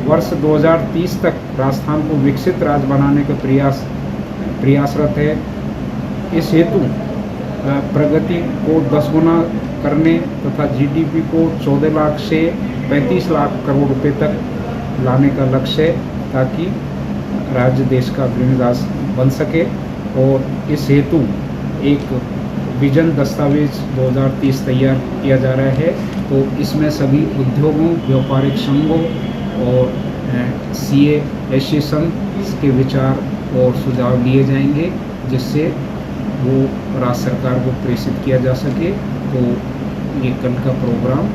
वर्ष 2030 तक राजस्थान को विकसित राज्य बनाने का प्रयासरत है। इस हेतु प्रगति को 10 गुना करने तथा जीडीपी को 14 लाख से 35 लाख करोड़ रुपए तक लाने का लक्ष्य है ताकि राज्य देश का अग्रणी राज्य बन सके। और इस हेतु एक विजन दस्तावेज 2030 तैयार किया जा रहा है। तो इसमें सभी उद्योगों, व्यापारिक संघों और सीए एसोसिएशन के विचार और सुझाव लिए जाएंगे जिससे वो राज्य सरकार को प्रेषित किया जा सके। तो ये कल का प्रोग्राम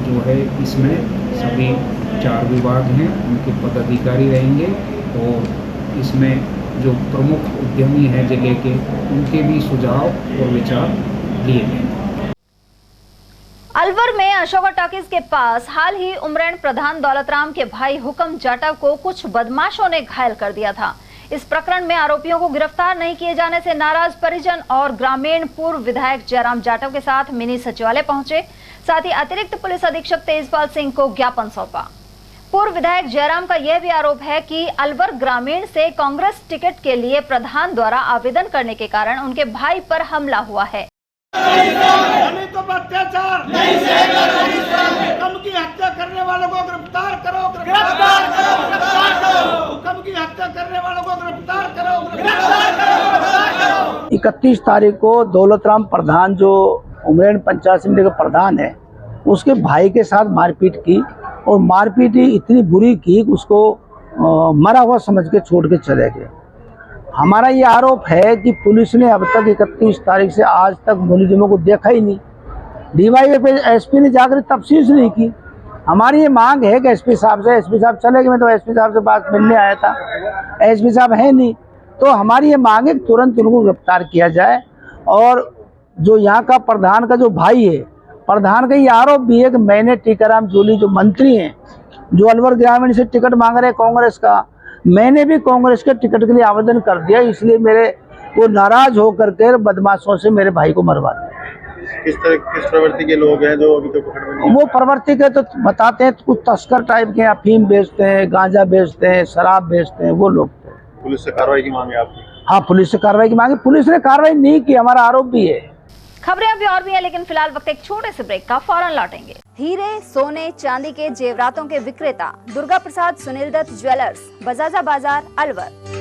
जो है इसमें सभी 4 विभाग हैं, उनके पदाधिकारी रहेंगे और इसमें जो प्रमुख उद्यमी हैं जिले के उनके भी सुझाव और विचार लिए गए। अलवर में अशोका टॉकीज के पास हाल ही उमरैन प्रधान दौलतराम के भाई हुकम जाटव को कुछ बदमाशों ने घायल कर दिया था। इस प्रकरण में आरोपियों को गिरफ्तार नहीं किए जाने से नाराज परिजन और ग्रामीण पूर्व विधायक जयराम जाटव के साथ मिनी सचिवालय पहुंचे। साथ ही अतिरिक्त पुलिस अधीक्षक तेजपाल सिंह को ज्ञापन सौंपा। पूर्व विधायक जयराम का यह भी आरोप है कि अलवर ग्रामीण से कांग्रेस टिकट के लिए प्रधान द्वारा आवेदन करने के कारण उनके भाई पर हमला हुआ है। दलितों पर अत्याचार नहीं सहेगा राजस्थान में। हुक्म की हत्या करने वालों को गिरफ्तार करो, गिरफ्तार करो, गिरफ्तार करो। हुक्म की हत्या करने वालों को गिरफ्तार करो, गिरफ्तार करो, गिरफ्तार करो। 31 तारीख को दौलतराम प्रधान जो उमरैन पंचायत समिति का प्रधान है उसके भाई के साथ मारपीट की और मारपीट इतनी बुरी की कि उसको मरा हुआ समझ के छोड़ के चले गए। हमारा ये आरोप है कि पुलिस ने अब तक 31 तारीख से आज तक मुलजिमों को देखा ही नहीं। डीवाईए पे एसपी ने जाकर तफ्तीश नहीं की। हमारी ये मांग है कि एसपी साहब से, एसपी साहब चले गए, मैं तो एसपी साहब से बात मिलने आया था, एसपी साहब है नहीं। तो हमारी ये मांग है कि तुरंत उनको गिरफ्तार किया जाए। और जो यहाँ का प्रधान का जो भाई है, प्रधान का ये आरोप भी है कि मैंने टीकाराम जूली जो मंत्री हैं जो अलवर ग्रामीण से टिकट मांग रहे कांग्रेस का, मैंने भी कांग्रेस के टिकट के लिए आवेदन कर दिया, इसलिए मेरे वो नाराज होकर के बदमाशों से मेरे भाई को मरवा दिया। किस प्रवृत्ति के लोग हैं जो अभी तक पकड़ में नहीं? वो प्रवृत्ति के तो बताते हैं, कुछ तस्कर टाइप के, अफीम बेचते हैं, गांजा बेचते हैं, शराब बेचते हैं, वो लोग थे। पुलिस से कार्रवाई की मांग है आपकी? हाँ, पुलिस से कार्रवाई की मांग है। पुलिस ने कार्रवाई नहीं की, हमारा आरोप भी है। खबरें अभी और भी है, लेकिन फिलहाल वक्त एक छोटे से ब्रेक का, फौरन लौटेंगे। हीरे, सोने, चांदी के जेवरातों के विक्रेता दुर्गा प्रसाद सुनील दत्त ज्वेलर्स, बजाजा बाजार, अलवर।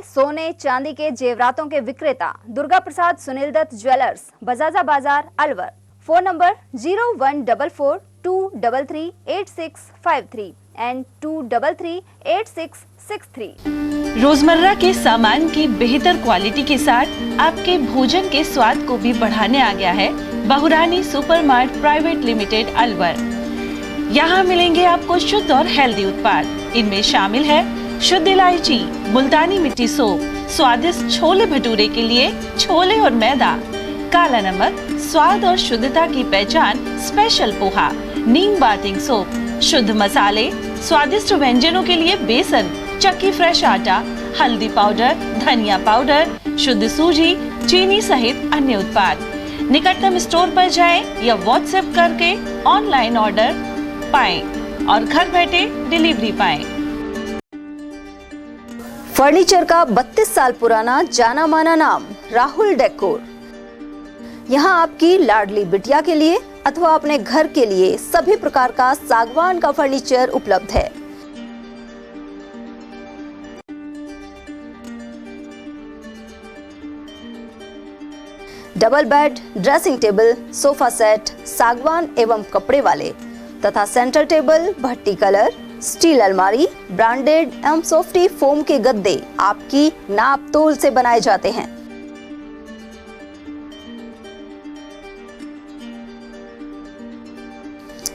सोने चांदी के जेवरातों के विक्रेता दुर्गा प्रसाद सुनील दत्त ज्वेलर्स, बजाजा बाजार, अलवर। Phone number 0144 2338653 and 2338663। रोजमर्रा के सामान की बेहतर क्वालिटी के साथ आपके भोजन के स्वाद को भी बढ़ाने आ गया है बहुरानी सुपरमार्ट प्राइवेट लिमिटेड अलवर। यहाँ मिलेंगे आपको शुद्ध और हेल्दी उत्पाद। इनमें शामिल है शुद्ध इलायची, मुल्तानी मिट्टी सोप, स्वादिष्ट छोले भटूरे के लिए छोले और मैदा, काला नमक, स्वाद और शुद्धता की पहचान स्पेशल पोहा, नीम बाथिंग सोप, शुद्ध मसाले, स्वादिष्ट व्यंजनों के लिए बेसन, चक्की फ्रेश आटा, हल्दी पाउडर, धनिया पाउडर, शुद्ध सूजी, चीनी सहित अन्य उत्पाद। निकटतम स्टोर पर जाएं या व्हाट्सएप करके ऑनलाइन ऑर्डर पाएं और घर बैठे डिलीवरी पाएं। फर्नीचर का 32 साल पुराना जाना माना नाम राहुल डेकोर। यहाँ आपकी लाडली बिटिया के लिए अथवा अपने घर के लिए सभी प्रकार का सागवान का फर्नीचर उपलब्ध है। Double bed, dressing table, sofa set सागवान एवं कपड़े वाले तथा सेंटर टेबल, भट्टी कलर, स्टील अलमारी, ब्रांडेड एवं सॉफ्टी फोम के गद्दे आपकी नाप तोल से बनाए जाते हैं।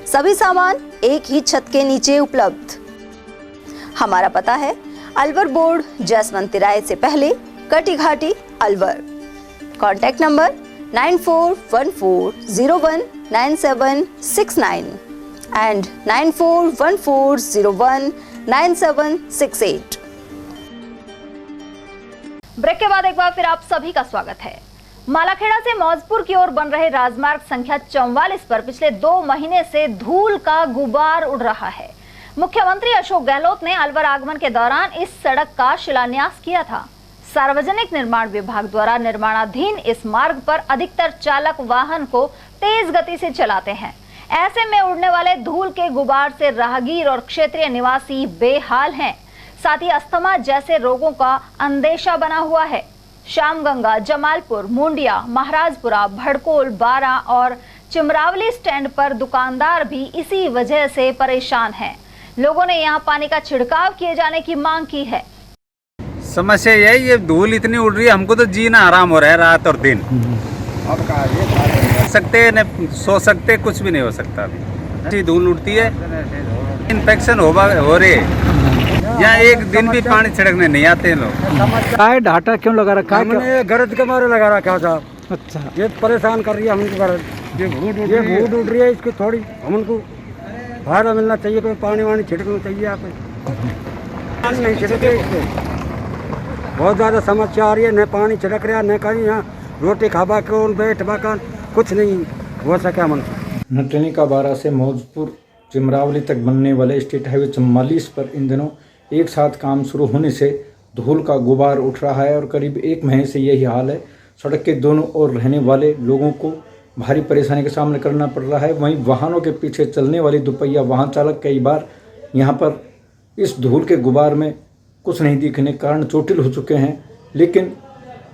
सभी सामान एक ही छत के नीचे उपलब्ध। हमारा पता है अलवर बोर्ड, जैसमंत तिराहे से पहले, Kati Ghati, Alwar. Contact number 9414019769 and 9414019768। Break के बाद एक बार फिर आप सभी का स्वागत है। मालाखेड़ा से मौजपुर की ओर बन रहे राजमार्ग संख्या 44 पर पिछले 2 महीने से धूल का गुबार उड़ रहा है। मुख्यमंत्री अशोक गहलोत ने अलवर आगमन के दौरान इस सड़क का शिलान्यास किया था। सार्वजनिक निर्माण विभाग द्वारा निर्माणाधीन इस मार्ग पर अधिकतर चालक वाहन को तेज गति से चलाते हैं। ऐसे में उड़ने वाले धूल के गुबार से राहगीर और क्षेत्रीय निवासी बेहाल हैं। साथ ही अस्थमा जैसे रोगों का अंदेशा बना हुआ है। श्यामगंगा, जमालपुर, मुंडिया, महाराजपुरा, भड़कोल, बारा और चिमरावली स्टैंड पर दुकानदार भी इसी वजह से परेशान हैं। लोगों ने यहां पानी का छिड़काव किए जाने की मांग की है। समस्या यही, ये धूल इतनी उड़ रही है, हमको तो जीना आराम हो रहा है रात और दिन। अब सकते न सो सकते, कुछ भी नहीं हो सकता। अभी धूल उड़ती है, इन्फेक्शन हो रहे है। यहाँ एक दिन भी पानी छिड़कने नहीं आते हैं लोग। काय डाटा क्यों लगा रखा है? हमने गरज के मारे लगा रखा था। अच्छा, ये परेशान कर रही है हमको गरज। ये भूड उड़ रही है, इसकी थोड़ी हमको फायदा मिलना चाहिए। कोई पानी वानी छिड़कना चाहिए। आप पानी नहीं छिड़के, इससे बहुत ज़्यादा समस्या आ रही है। न पानी छिड़क रहा, न कहीं यहाँ रोटी खाबा कौन बैठबा का कुछ नहीं हो सका मन। नटनी का बारा से मौजपुर चिमरावली तक बनने वाले स्टेट हाईवे 44 पर इन दिनों एक साथ काम शुरू होने से धूल का गुबार उठ रहा है और करीब 1 महीने से यही हाल है। सड़क के दोनों ओर रहने वाले लोगों को भारी परेशानी का सामना करना पड़ रहा है। वहीं वाहनों के पीछे चलने वाली दुपहिया वाहन चालक कई बार यहाँ पर इस धूल के गुबार में कुछ नहीं दिखने के कारण चोटिल हो चुके हैं। लेकिन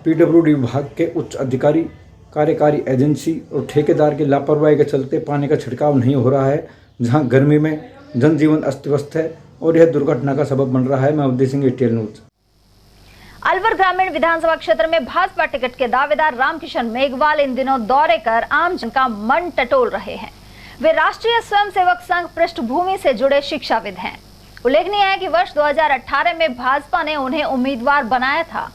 पीडब्ल्यूडी विभाग के उच्च अधिकारी, कार्यकारी एजेंसी और ठेकेदार की लापरवाही के चलते पानी का छिड़काव नहीं हो रहा है। जहां गर्मी में जनजीवन अस्त व्यस्त है और यह दुर्घटना का सबब बन रहा है। मैं अवधि सिंह, एटीएल न्यूज। अलवर ग्रामीण विधानसभा क्षेत्र में भाजपा टिकट के दावेदार रामकिशन मेघवाल इन दिनों दौरे कर आम जन का मन टटोल रहे हैं। वे राष्ट्रीय स्वयंसेवक संघ पृष्ठभूमि से जुड़े शिक्षाविद हैं। उल्लेखनीय है कि वर्ष 2018 में भाजपा ने उन्हें उम्मीदवार बनाया था।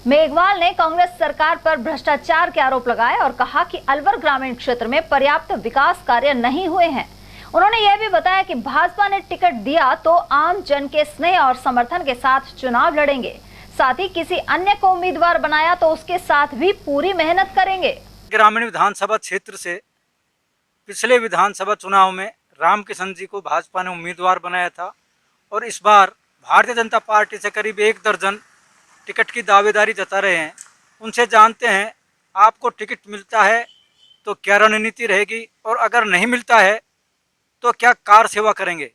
मेघवाल ने कांग्रेस सरकार पर भ्रष्टाचार के आरोप लगाए और कहा कि अलवर ग्रामीण क्षेत्र में पर्याप्त विकास कार्य नहीं हुए हैं। उन्होंने यह भी बताया कि भाजपा ने टिकट दिया तो आम जन के स्नेह और समर्थन के साथ चुनाव लड़ेंगे। साथ ही किसी अन्य को उम्मीदवार बनाया तो उसके साथ भी पूरी मेहनत करेंगे। ग्रामीण विधानसभा क्षेत्र से पिछले विधानसभा चुनाव में रामकिशन जी को भाजपा ने उम्मीदवार बनाया था और इस बार भारतीय जनता पार्टी से करीब 1 दर्जन टिकट की दावेदारी जता रहे हैं। उनसे जानते हैं आपको टिकट मिलता है तो क्या रणनीति रहेगी और अगर नहीं मिलता है तो क्या कार सेवा करेंगे।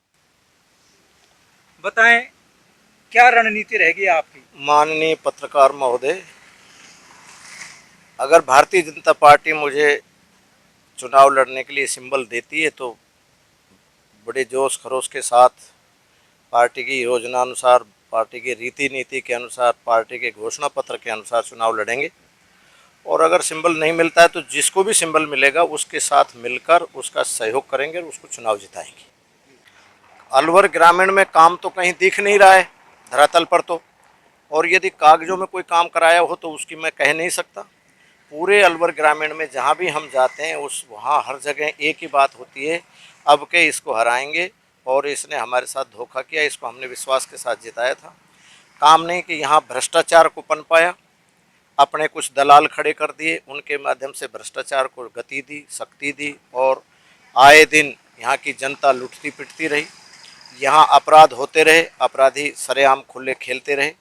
बताएं क्या रणनीति रहेगी आपकी। माननीय पत्रकार महोदय, अगर भारतीय जनता पार्टी मुझे चुनाव लड़ने के लिए सिंबल देती है तो बड़े जोश खरोश के साथ पार्टी की योजना अनुसार, पार्टी की रीति नीति के अनुसार, पार्टी के घोषणा पत्र के अनुसार चुनाव लड़ेंगे। और अगर सिंबल नहीं मिलता है तो जिसको भी सिंबल मिलेगा उसके साथ मिलकर उसका सहयोग करेंगे और उसको चुनाव जिताएंगे। अलवर ग्रामीण में काम तो कहीं दिख नहीं रहा है धरातल पर तो, और यदि कागजों में कोई काम कराया हो तो उसकी मैं कह नहीं सकता। पूरे अलवर ग्रामीण में जहाँ भी हम जाते हैं वहाँ हर जगह एक ही बात होती है, अब के इसको हराएंगे और इसने हमारे साथ धोखा किया, इसको हमने विश्वास के साथ जिताया था। काम नहीं कि यहाँ भ्रष्टाचार को पनपाया, अपने कुछ दलाल खड़े कर दिए, उनके माध्यम से भ्रष्टाचार को गति दी, शक्ति दी और आए दिन यहाँ की जनता लुटती पिटती रही। यहाँ अपराध होते रहे, अपराधी सरेआम खुले खेलते रहे।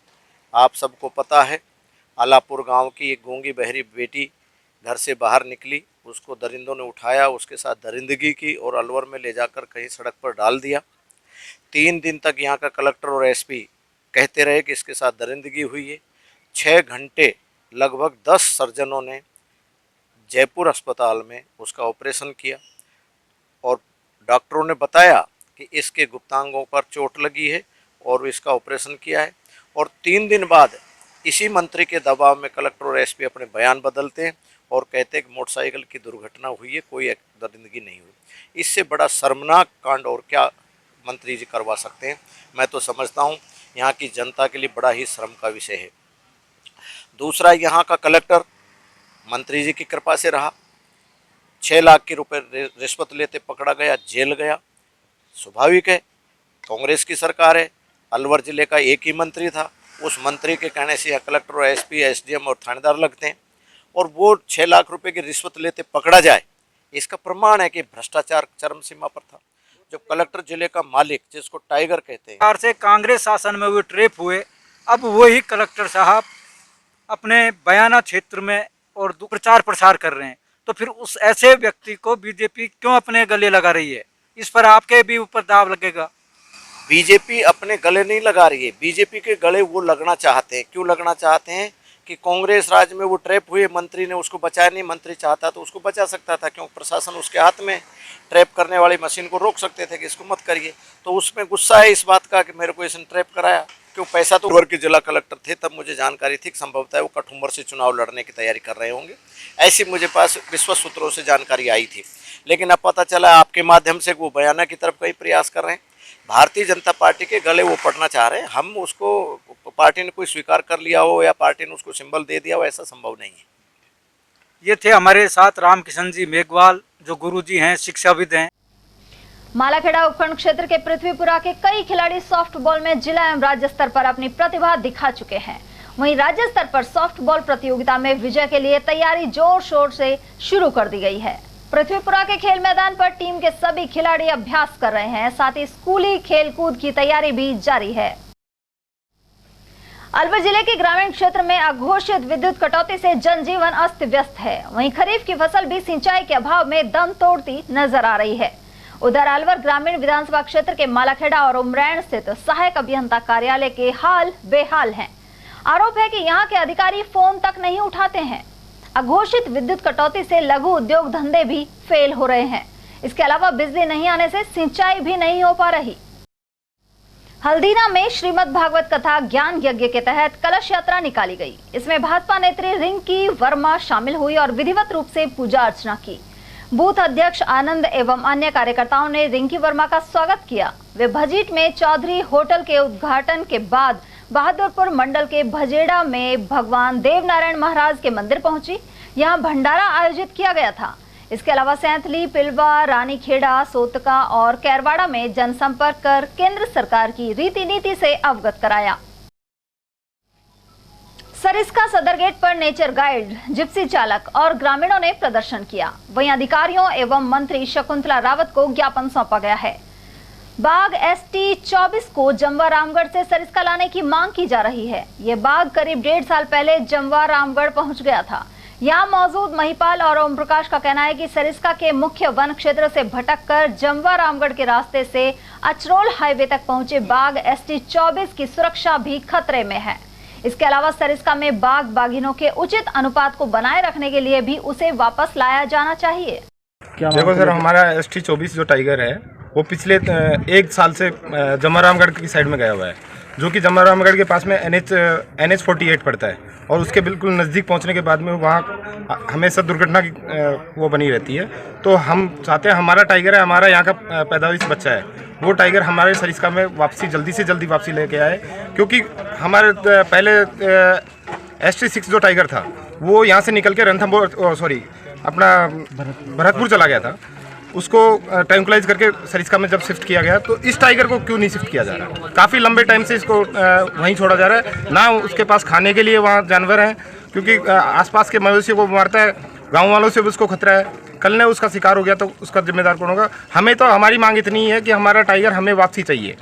आप सबको पता है आलापुर गांव की एक गूंगी बहरी बेटी घर से बाहर निकली, उसको दरिंदों ने उठाया, उसके साथ दरिंदगी की और अलवर में ले जाकर कहीं सड़क पर डाल दिया। 3 दिन तक यहाँ का कलेक्टर और एसपी कहते रहे कि इसके साथ दरिंदगी हुई है। 6 घंटे लगभग 10 सर्जनों ने जयपुर अस्पताल में उसका ऑपरेशन किया और डॉक्टरों ने बताया कि इसके गुप्तांगों पर चोट लगी है और इसका ऑपरेशन किया है। और 3 दिन बाद इसी मंत्री के दबाव में कलेक्टर और एसपी अपने बयान बदलते हैं और कहते हैं कि मोटरसाइकिल की दुर्घटना हुई है, कोई दरिंदगी नहीं हुई। इससे बड़ा शर्मनाक कांड और क्या मंत्री जी करवा सकते हैं। मैं तो समझता हूँ यहाँ की जनता के लिए बड़ा ही शर्म का विषय है। दूसरा, यहाँ का कलेक्टर मंत्री जी की कृपा से रहा, 6 लाख के रुपए रिश्वत लेते पकड़ा गया, जेल गया। स्वाभाविक है, कांग्रेस की सरकार है, अलवर जिले का एक ही मंत्री था, उस मंत्री के कहने से यहाँ कलेक्टर और एसपी, एसडीएम और थानेदार लगते हैं और वो 6 लाख रुपए की रिश्वत लेते पकड़ा जाए, इसका प्रमाण है कि भ्रष्टाचार चरम सीमा पर था। जब कलेक्टर जिले का मालिक, जिसको टाइगर कहते हैं, से कांग्रेस शासन में वो ट्रेप हुए, अब वही कलेक्टर साहब अपने बयाना क्षेत्र में और प्रचार प्रसार कर रहे हैं, तो फिर उस ऐसे व्यक्ति को बीजेपी क्यों अपने गले लगा रही है? इस पर आपके भी ऊपर दाव लगेगा। बीजेपी अपने गले नहीं लगा रही है, बीजेपी के गले वो लगना चाहते हैं। क्यों लगना चाहते हैं? कि कांग्रेस राज में वो ट्रैप हुए, मंत्री ने उसको बचाया नहीं, मंत्री चाहता तो उसको बचा सकता था, क्योंकि प्रशासन उसके हाथ में, ट्रैप करने वाली मशीन को रोक सकते थे कि इसको मत करिए। तो उसमें गुस्सा है इस बात का कि मेरे को इसने ट्रैप कराया, क्यों पैसा तो अलवर के जिला कलेक्टर थे, तब मुझे जानकारी थी कि संभवतः वो कठुम्बर से चुनाव लड़ने की तैयारी कर रहे होंगे, ऐसी मुझे पास विश्वस्त सूत्रों से जानकारी आई थी। लेकिन अब पता चला आपके माध्यम से वो बयाना की तरफ कई प्रयास कर रहे हैं, भारतीय जनता पार्टी के गले वो पड़ना चाह रहे हैं। हम उसको, पार्टी ने कोई स्वीकार कर लिया हो या पार्टी ने उसको सिंबल दे दिया हो, ऐसा संभव नहीं है। ये थे हमारे साथ रामकिशन जी मेघवाल, जो गुरुजी हैं, शिक्षाविद हैं। मालाखेड़ा उपखंड क्षेत्र के पृथ्वीपुरा के कई खिलाड़ी सॉफ्टबॉल में जिला एवं राज्य स्तर पर अपनी प्रतिभा दिखा चुके हैं। वहीं राज्य स्तर पर सॉफ्टबॉल प्रतियोगिता में विजय के लिए तैयारी जोर शोर से शुरू कर दी गई है। पृथ्वीपुरा के खेल मैदान पर टीम के सभी खिलाड़ी अभ्यास कर रहे हैं, साथ ही स्कूली खेलकूद की तैयारी भी जारी है। अलवर जिले के ग्रामीण क्षेत्र में अघोषित विद्युत कटौती से जनजीवन अस्त व्यस्त है। वहीं खरीफ की फसल भी सिंचाई के अभाव में दम तोड़ती नजर आ रही है। उधर अलवर ग्रामीण विधानसभा क्षेत्र के मालाखेड़ा और उमरैण स्थित सहायक अभियंता कार्यालय के हाल बेहाल हैं। आरोप है कि यहां के अधिकारी फोन तक नहीं उठाते हैं। अघोषित विद्युत कटौती से लघु उद्योग धंधे भी फेल हो रहे हैं। इसके अलावा बिजली नहीं आने से सिंचाई भी नहीं हो पा रही। हल्दीना में श्रीमद् भागवत कथा ज्ञान यज्ञ के तहत कलश यात्रा निकाली गई। इसमें भाजपा नेत्री रिंकी वर्मा शामिल हुई और विधिवत रूप से पूजा अर्चना की। बूथ अध्यक्ष आनंद एवं अन्य कार्यकर्ताओं ने रिंकी वर्मा का स्वागत किया। वे भजीट में चौधरी होटल के उद्घाटन के बाद बहादुरपुर मंडल के भजेड़ा में भगवान देवनारायण महाराज के मंदिर पहुंची। यहां भंडारा आयोजित किया गया था। इसके अलावा सैंथली, पिलवा, रानीखेड़ा, सोतका और कैरवाड़ा में जनसंपर्क कर केंद्र सरकार की रीति नीति से अवगत कराया। सरिस्का सदर गेट पर नेचर गाइड, जिप्सी चालक और ग्रामीणों ने प्रदर्शन किया। वहीं अधिकारियों एवं मंत्री शकुंतला रावत को ज्ञापन सौंपा गया है। बाघ ST 24 को जमवा रामगढ़ से सरिस्का लाने की मांग की जा रही है। ये बाघ करीब 1.5 साल पहले जमवा रामगढ़ पहुंच गया था। यहाँ मौजूद महिपाल और ओम प्रकाश का कहना है कि सरिस्का के मुख्य वन क्षेत्र से भटककर जमवा रामगढ़ के रास्ते से अचरोल हाईवे तक पहुंचे बाघ ST 24 की सुरक्षा भी खतरे में है। इसके अलावा सरिस्का में बाघ बाघिनों के उचित अनुपात को बनाए रखने के लिए भी उसे वापस लाया जाना चाहिए। देखो सर, हमारा ST 24 जो टाइगर है वो पिछले 1 साल से जमरामगढ़ की साइड में गया हुआ है, जो कि जमरामगढ़ के पास में NH 48 पड़ता है और उसके बिल्कुल नज़दीक पहुंचने के बाद में वहाँ हमेशा दुर्घटना की वो बनी रहती है। तो हम चाहते हैं, हमारा टाइगर है, हमारा यहाँ का पैदाइश बच्चा है, वो टाइगर हमारे सरिस्का में वापसी जल्दी से जल्दी वापसी लेके आए, क्योंकि हमारे पहले ST6 जो टाइगर था वो यहाँ से निकल के रणथंभौर अपना भरतपुर चला गया था। उसको ट्रैंकुलाइज करके सरिस्का में जब शिफ्ट किया गया, तो इस टाइगर को क्यों नहीं शिफ्ट किया जा रहा? काफ़ी लंबे टाइम से इसको वहीं छोड़ा जा रहा है, ना उसके पास खाने के लिए वहाँ जानवर हैं, क्योंकि आसपास के मवेशियों को मारता है, गांव वालों से भी उसको खतरा है। कल ने उसका शिकार हो गया तो उसका जिम्मेदार कौन होगा? हमें तो हमारी मांग इतनी है कि हमारा टाइगर हमें वापसी चाहिए,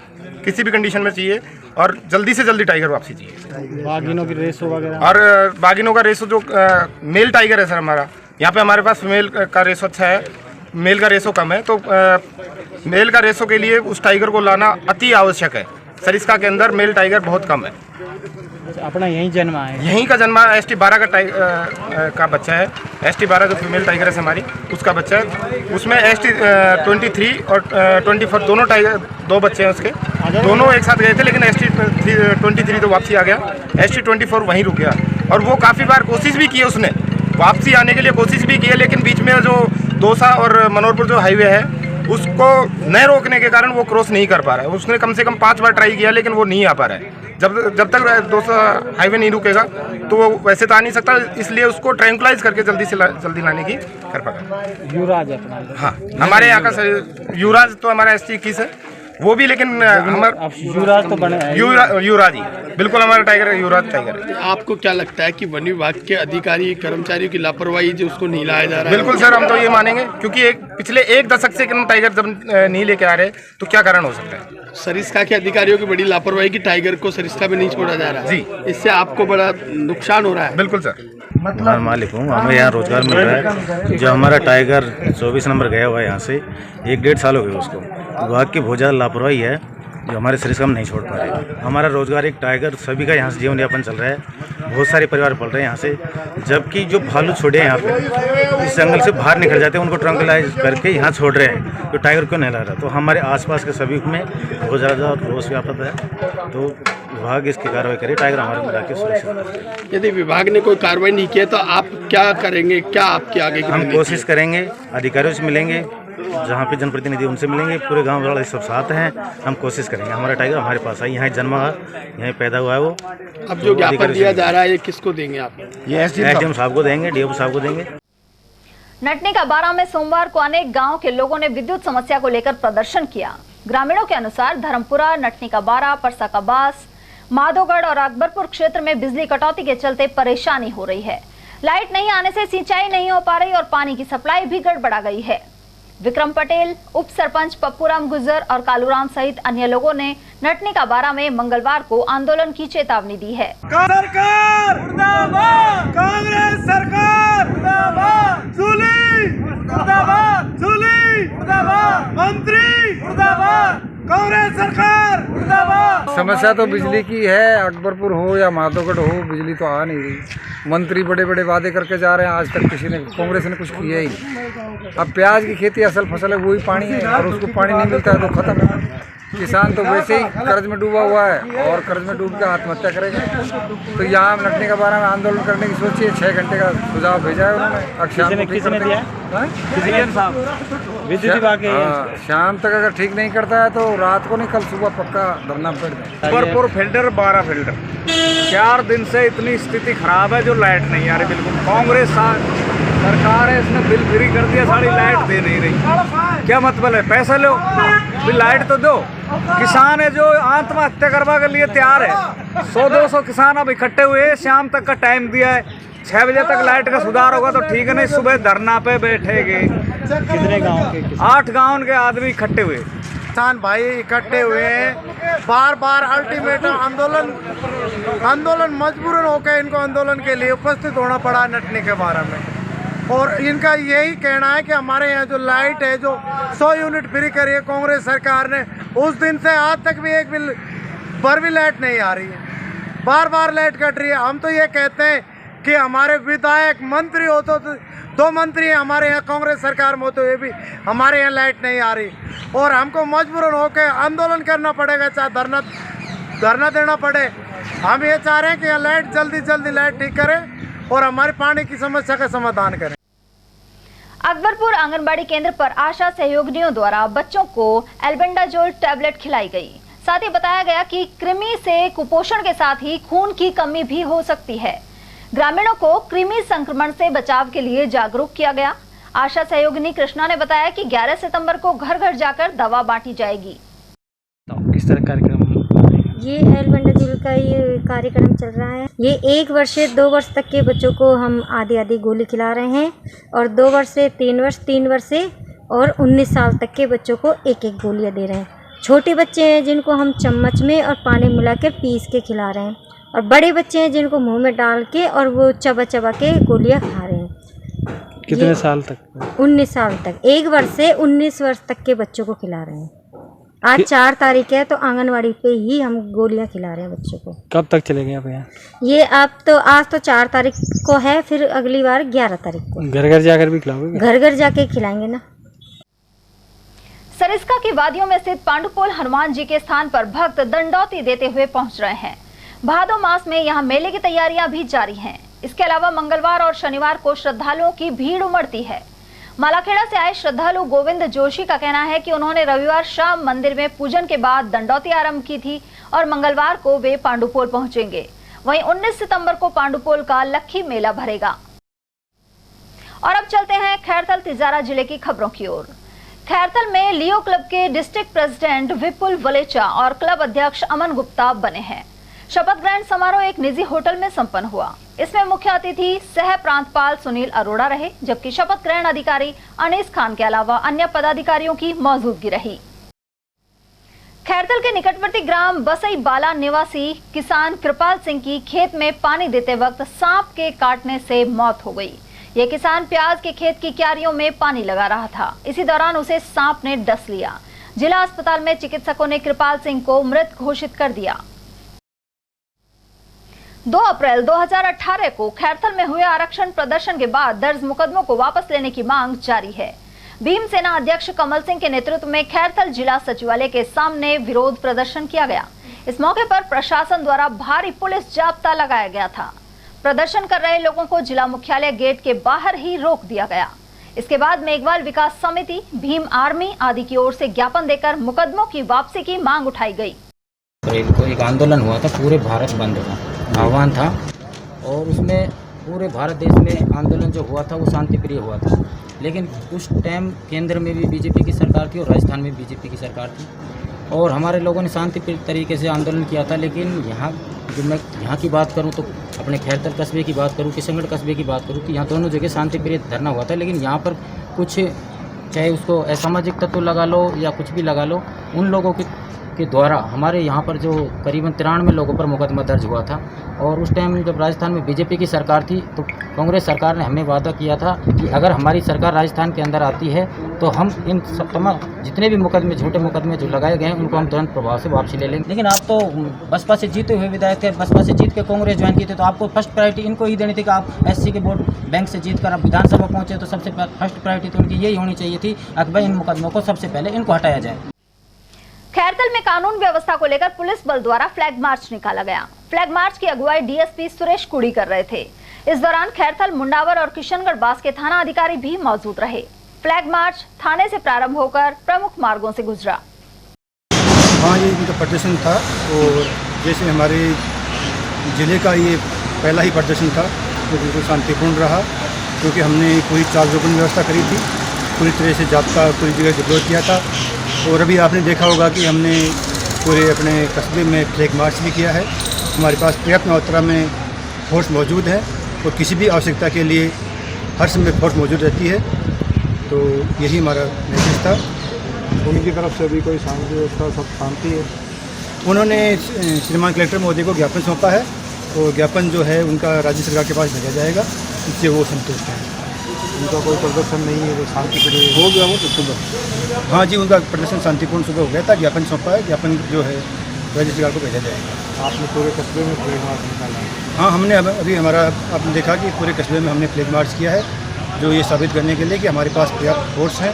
किसी भी कंडीशन में चाहिए, और जल्दी से जल्दी टाइगर वापसी चाहिए। बाघिनों की रेसो वगैरह, और बाघिनों का रेसो जो मेल टाइगर है सर हमारा, यहाँ पे हमारे पास फीमेल का रेसो अच्छा है, मेल का रेसो कम है, तो मेल का रेसो के लिए उस टाइगर को लाना अति आवश्यक है। सरिस्का के अंदर मेल टाइगर बहुत कम है। अपना यहीं जन्मा है, यहीं का जन्मा ST12 का बच्चा है। ST12 जो फीमेल टाइगर है हमारी, उसका बच्चा है। उसमें ST23 और 24 दोनों टाइगर, 2 बच्चे हैं उसके, दोनों एक साथ गए थे, लेकिन ST23 तो वापसी आ गया, ST24 वहीं रुक गया। और वो काफ़ी बार कोशिश भी की है, उसने वापसी आने के लिए कोशिश भी की है, लेकिन बीच में जो दौसा और मनोहरपुर जो हाईवे है उसको न रोकने के कारण वो क्रॉस नहीं कर पा रहा है। उसने कम से कम 5 बार ट्राई किया, लेकिन वो नहीं आ पा रहा है। जब तक दौसा हाईवे नहीं रुकेगा तो वो वैसे तो आ नहीं सकता, इसलिए उसको ट्रैंकुलाइज करके जल्दी लाने की कर पा रहा है। युवराज अपना, हाँ, हमारे यहाँ का युवराज तो हमारा ST21 है, वो भी, लेकिन हमारा युवराज तो बने युवराज ही बिल्कुल हमारा टाइगर है, युवराज टाइगर है। आपको क्या लगता है कि वन विभाग के अधिकारी कर्मचारियों की लापरवाही जो उसको नहीं लाया जा रहा है? बिल्कुल सर, हम तो ये मानेंगे, क्योंकि पिछले 1 दशक से टाइगर जब नहीं लेके आ रहे तो क्या कारण हो सकता है? सरिस्का के अधिकारियों की बड़ी लापरवाही की टाइगर को सरिस्का में नहीं छोड़ा जा रहा है जी, इससे आपको बड़ा नुकसान हो रहा है। बिल्कुल सर, मैं मालिक हूँ, हमें यहाँ रोजगार मिल रहा है। जो हमारा टाइगर 24 नंबर गया हुआ है यहाँ से, 1-1.5 साल हो गए उसको। विभाग की बहुत ज़्यादा लापरवाही है, जो हमारे सरिस्का में नहीं छोड़ पा रहे। हमारा रोजगार एक टाइगर, सभी का यहाँ से जीवन यापन चल रहा है, बहुत सारे परिवार पल रहे हैं यहाँ से। जबकि जो भालू छोड़े हैं यहाँ पे, इस जंगल से बाहर निकल जाते हैं, उनको ट्रंकुलाइज करके यहाँ छोड़ रहे हैं, तो टाइगर क्यों नहीं ला रहा? तो हमारे आसपास के सभी में बहुत ज़्यादा रोष व्यापक है, तो विभाग इसकी कार्रवाई करे, टाइगर हमारे मिला के सुरक्षित। यदि विभाग ने कोई कार्रवाई नहीं किया तो आप क्या करेंगे? क्या आपके आगे की हम कोशिश करेंगे, अधिकारियों से मिलेंगे, जहाँ पे जनप्रतिनिधि उनसे मिलेंगे, पूरे गांव वाले सब साथ हैं, हम कोशिश करेंगे। हमारा टाइगर हमारे पास है, यहाँ जन्मा है, यहीं पैदा हुआ है वो। अब जो ज्ञापन दिया जा रहा है ये किसको देंगे आप? ये SDM साहब को देंगे, DO साहब को देंगे। नटनी का बारा में सोमवार को अनेक गांव के लोगों ने विद्युत समस्या को लेकर प्रदर्शन किया। ग्रामीणों के अनुसार धर्मपुरा, नटनी का बारा, परसा का बास, माधोगढ़ और अकबरपुर क्षेत्र में बिजली कटौती के चलते परेशानी हो रही है। लाइट नहीं आने से सिंचाई नहीं हो पा रही और पानी की सप्लाई भी गड़बड़ा गई है। विक्रम पटेल, उप सरपंच पप्पूराम गुर्जर और कालूराम सहित अन्य लोगों ने नटनी का बारा में मंगलवार को आंदोलन की चेतावनी दी है। सरकार मुर्दाबाद, कांग्रेस सरकार मुर्दाबाद, जूली मुर्दाबाद, जूली मुर्दाबाद, मंत्री मुर्दाबाद, कांग्रेस सरकार मुर्दाबाद। समस्या तो बिजली की है, अकबरपुर हो या माधोगढ़ हो, बिजली तो आ नहीं रही। मंत्री बड़े बड़े वादे करके जा रहे हैं, आज तक किसी ने, कांग्रेस ने कुछ किया ही नहीं। अब प्याज की खेती असल फसल है, वही पानी है, और उसको पानी नहीं मिलता है तो खत्म है। किसान तो वैसे ही कर्ज में डूबा हुआ है और कर्ज में डूब के आत्महत्या करेगा। तो यहाँ नटनी का बारा में आंदोलन करने की सोची है। 6 घंटे का सुझाव भेजा है उन्होंने। किसने दिया? विद्युत विभाग के। शाम तक अगर ठीक नहीं करता है तो रात को नहीं, कल सुबह पक्का धरना पेड़ दें। अकबरपुर फिल्टर, 12 फिल्टर, 4 दिन से इतनी स्थिति खराब है, जो लाइट नहीं आ रही बिल्कुल। कांग्रेस सरकार है, इसने बिल फ्री कर दिया, सारी लाइट दे नहीं रही। क्या मतलब है? पैसा लो, बिल लाइट तो दो। किसान है जो आत्महत्या करवा के लिए तैयार है, 100-200 किसान अब इकट्ठे हुए, शाम तक का टाइम दिया है। 6 बजे तक लाइट का सुधार होगा तो ठीक है, नहीं सुबह धरना पे बैठेंगे। कितने गांव के? 8 गांव के आदमी इकट्ठे हुए, किसान भाई इकट्ठे हुए हैं। बार बार अल्टीमेटम आंदोलन मजबूरन होकर इनको आंदोलन के लिए उपस्थित होना पड़ा नटनी के बारे में। और इनका यही कहना है कि हमारे यहाँ जो लाइट है, जो 100 यूनिट फ्री करी है कांग्रेस सरकार ने, उस दिन से आज तक भी एक बिल पर भी लाइट नहीं आ रही है, बार बार लाइट कट रही है। हम तो ये कहते हैं कि हमारे विधायक मंत्री हो तो 2 मंत्री हैं हमारे यहाँ कांग्रेस सरकार में हो, तो ये भी हमारे यहाँ लाइट नहीं आ रही और हमको मजबूरन होकर आंदोलन करना पड़ेगा, चाहे धरना देना पड़े। हम ये चाह रहे हैं कि लाइट जल्दी लाइट ठीक करें और हमारे पानी की समस्या का समाधान करें। अकबरपुर आंगनबाड़ी केंद्र पर आशा सहयोगिनियों द्वारा बच्चों को एल्बेंडाजोल टैबलेट खिलाई गई। साथ ही बताया गया कि कृमि से कुपोषण के साथ ही खून की कमी भी हो सकती है। ग्रामीणों को कृमि संक्रमण से बचाव के लिए जागरूक किया गया। आशा सहयोगिनी कृष्णा ने बताया कि 11 सितंबर को घर घर जाकर दवा बांटी जाएगी। किस तरह कार्यक्रम? ये एल्बेंडाजोल का ये कार्यक्रम चल रहा है। ये 1 वर्ष से 2 वर्ष तक के बच्चों को हम आधी गोली खिला रहे हैं और 2 वर्ष से 3 वर्ष, 3 वर्ष से और 19 साल तक के बच्चों को 1-1 गोलियां दे रहे हैं। छोटे बच्चे हैं जिनको हम चम्मच में और पानी मिलाकर पीस के खिला रहे हैं और बड़े बच्चे हैं जिनको मुंह में डाल के और वो चबा के गोलियां खा रहे हैं। कितने साल तक? 19 साल तक। 1 वर्ष से 19 वर्ष तक के बच्चों को खिला रहे हैं। आज 4 तारीख है तो आंगनवाड़ी पे ही हम गोलियां खिला रहे हैं बच्चों को। कब तक चलेंगे आप यहाँ? ये आज तो 4 तारीख को है, फिर अगली बार 11 तारीख को। घर घर जाकर भी खिलाओगे? घर घर जाके खिलाएंगे ना। सरिस्का की वादियों में स्थित पांडुपोल हनुमान जी के स्थान पर भक्त दंडौती देते हुए पहुंच रहे हैं। भादो मास में यहां मेले की तैयारियां भी जारी हैं। इसके अलावा मंगलवार और शनिवार को श्रद्धालुओं की भीड़ उमड़ती है। मालाखेड़ा से आए श्रद्धालु गोविंद जोशी का कहना है कि उन्होंने रविवार शाम मंदिर में पूजन के बाद दंडौती आरंभ की थी और मंगलवार को वे पांडुपोल पहुंचेंगे। वहीं 19 सितंबर को पांडुपोल का लक्खी मेला भरेगा। और अब चलते हैं खैरथल तिजारा जिले की खबरों की ओर। खैरथल में लियो क्लब के डिस्ट्रिक्ट प्रेसिडेंट विपुल वलेचा और क्लब अध्यक्ष अमन गुप्ता बने हैं। शपथ ग्रहण समारोह एक निजी होटल में संपन्न हुआ। इसमें मुख्य अतिथि सह प्रांतपाल सुनील अरोड़ा रहे, जबकि शपथ ग्रहण अधिकारी अनीस खान के अलावा अन्य पदाधिकारियों की मौजूदगी रही। खैरथल के निकटवर्ती ग्राम बसई बाला निवासी किसान कृपाल सिंह की खेत में पानी देते वक्त सांप के काटने से मौत हो गई। ये किसान प्याज के खेत की क्यारियों में पानी लगा रहा था। इसी दौरान उसे सांप ने डस लिया। जिला अस्पताल में चिकित्सकों ने कृपाल सिंह को मृत घोषित कर दिया। 2 अप्रैल 2018 को खैरथल में हुए आरक्षण प्रदर्शन के बाद दर्ज मुकदमों को वापस लेने की मांग जारी है। भीमसेना अध्यक्ष कमल सिंह के नेतृत्व में खैरथल जिला सचिवालय के सामने विरोध प्रदर्शन किया गया। इस मौके पर प्रशासन द्वारा भारी पुलिस जाब्ता लगाया गया था। प्रदर्शन कर रहे लोगों को जिला मुख्यालय गेट के बाहर ही रोक दिया गया। इसके बाद मेघवाल विकास समिति, भीम आर्मी आदि की ओर से ज्ञापन देकर मुकदमों की वापसी की मांग उठाई गई। तो एक आंदोलन हुआ था, पूरे भारत बंद का आह्वान था और उसमें पूरे भारत देश में आंदोलन जो हुआ था वो शांति प्रिय हुआ था। लेकिन उस टाइम केंद्र में भी बीजेपी की सरकार थी और राजस्थान में बीजेपी की सरकार थी और हमारे लोगों ने शांति तरीके से आंदोलन किया था। लेकिन यहाँ जब मैं यहाँ की बात करूँ तो अपने खैरथल कस्बे की बात करूँ, किशनगढ़ कस्बे की बात करूँ, तो यहाँ दोनों जगह शांति प्रिय धरना हुआ था। लेकिन यहाँ पर कुछ, चाहे उसको असामाजिक तत्व लगा लो या कुछ भी लगा लो, उन लोगों के द्वारा हमारे यहाँ पर जो करीबन 93 लोगों पर मुकदमा दर्ज हुआ था। और उस टाइम जब राजस्थान में बीजेपी की सरकार थी तो कांग्रेस सरकार ने हमें वादा किया था कि अगर हमारी सरकार राजस्थान के अंदर आती है तो हम इन तमाम जितने भी मुकदमे, झूठे मुकदमे जो लगाए गए हैं, उनको हम तुरंत प्रभाव से वापसी ले लेंगे। लेकिन आप तो बसपा से जीते हुए विधायक थे, बसपा से जीत के कांग्रेस ज्वाइन की थे, तो आपको फर्स्ट प्रायोरिटी इनको ही देनी थी कि आप SC के वोट बैंक से जीत कर आप विधानसभा पहुँचे, तो सबसे फर्स्ट प्रायोरिटी तो उनकी यही होनी चाहिए थी कि भाई इन मुकदमों को सबसे पहले इनको हटाया जाए। खैरथल में कानून व्यवस्था को लेकर पुलिस बल द्वारा फ्लैग मार्च निकाला गया। फ्लैग मार्च की अगुवाई DSP सुरेश कुड़ी कर रहे थे। इस दौरान खैरथल, मुंडावर और किशनगढ़ बास के थाना अधिकारी भी मौजूद रहे। फ्लैग मार्च थाने से प्रारंभ होकर प्रमुख मार्गों से गुजरा। हाँ, ये इनका प्रदर्शन था और जैसे हमारे जिले का ये पहला ही प्रदर्शन था तो बिल्कुल शांतिपूर्ण रहा, क्योंकि हमने पूरी चाल चौबंद व्यवस्था करी थी, पूरी तरह से जाब्ता पूरी जगह डिप्लॉय किया था। और अभी आपने देखा होगा कि हमने पूरे अपने कस्बे में फ्लैग मार्च भी किया है। हमारे पास पर्याप्त मात्रा में फोर्स मौजूद है और किसी भी आवश्यकता के लिए हर समय फोर्स मौजूद रहती है। तो यही हमारा मैसेज था। उनकी तरफ से भी कोई शांति व्यवस्था, सब शांति है। उन्होंने श्रीमान कलेक्टर महोदय को ज्ञापन सौंपा है और ज्ञापन जो है उनका राज्य सरकार के पास भेजा जाएगा, इससे वो संतुष्ट है। उनका कोई प्रदर्शन नहीं है, वो शांतिपूर्ण हो गया वो तो सुबह? हाँ जी, उनका प्रदर्शन शांतिपूर्ण सुबह हो गया था। ज्ञापन सौंपा है, ज्ञापन जो है राज्य सरकार को भेजा जाएगा। आपने पूरे कस्बे में फ्लैग मार्च निकाला है। हाँ, हमने अभी हमारा आपने देखा कि पूरे कस्बे में हमने फ्लैग मार्च किया है, जो ये साबित करने के लिए कि हमारे पास पर्याप्त फोर्स है।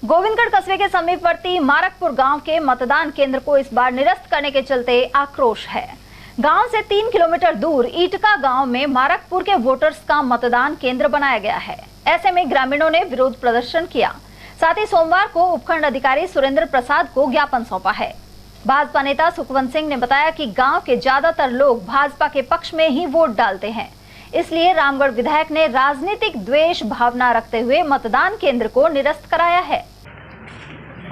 गोविंदगढ़ कस्बे के समीपवर्ती मारकपुर गांव के मतदान केंद्र को इस बार निरस्त करने के चलते आक्रोश है। गांव से 3 किलोमीटर दूर ईटका गांव में मारकपुर के वोटर्स का मतदान केंद्र बनाया गया है। ऐसे में ग्रामीणों ने विरोध प्रदर्शन किया। साथ ही सोमवार को उपखंड अधिकारी सुरेंद्र प्रसाद को ज्ञापन सौंपा है। भाजपा नेता सुखवंत सिंह ने बताया कि गांव के ज्यादातर लोग भाजपा के पक्ष में ही वोट डालते हैं, इसलिए रामगढ़ विधायक ने राजनीतिक द्वेष भावना रखते हुए मतदान केंद्र को निरस्त कराया है।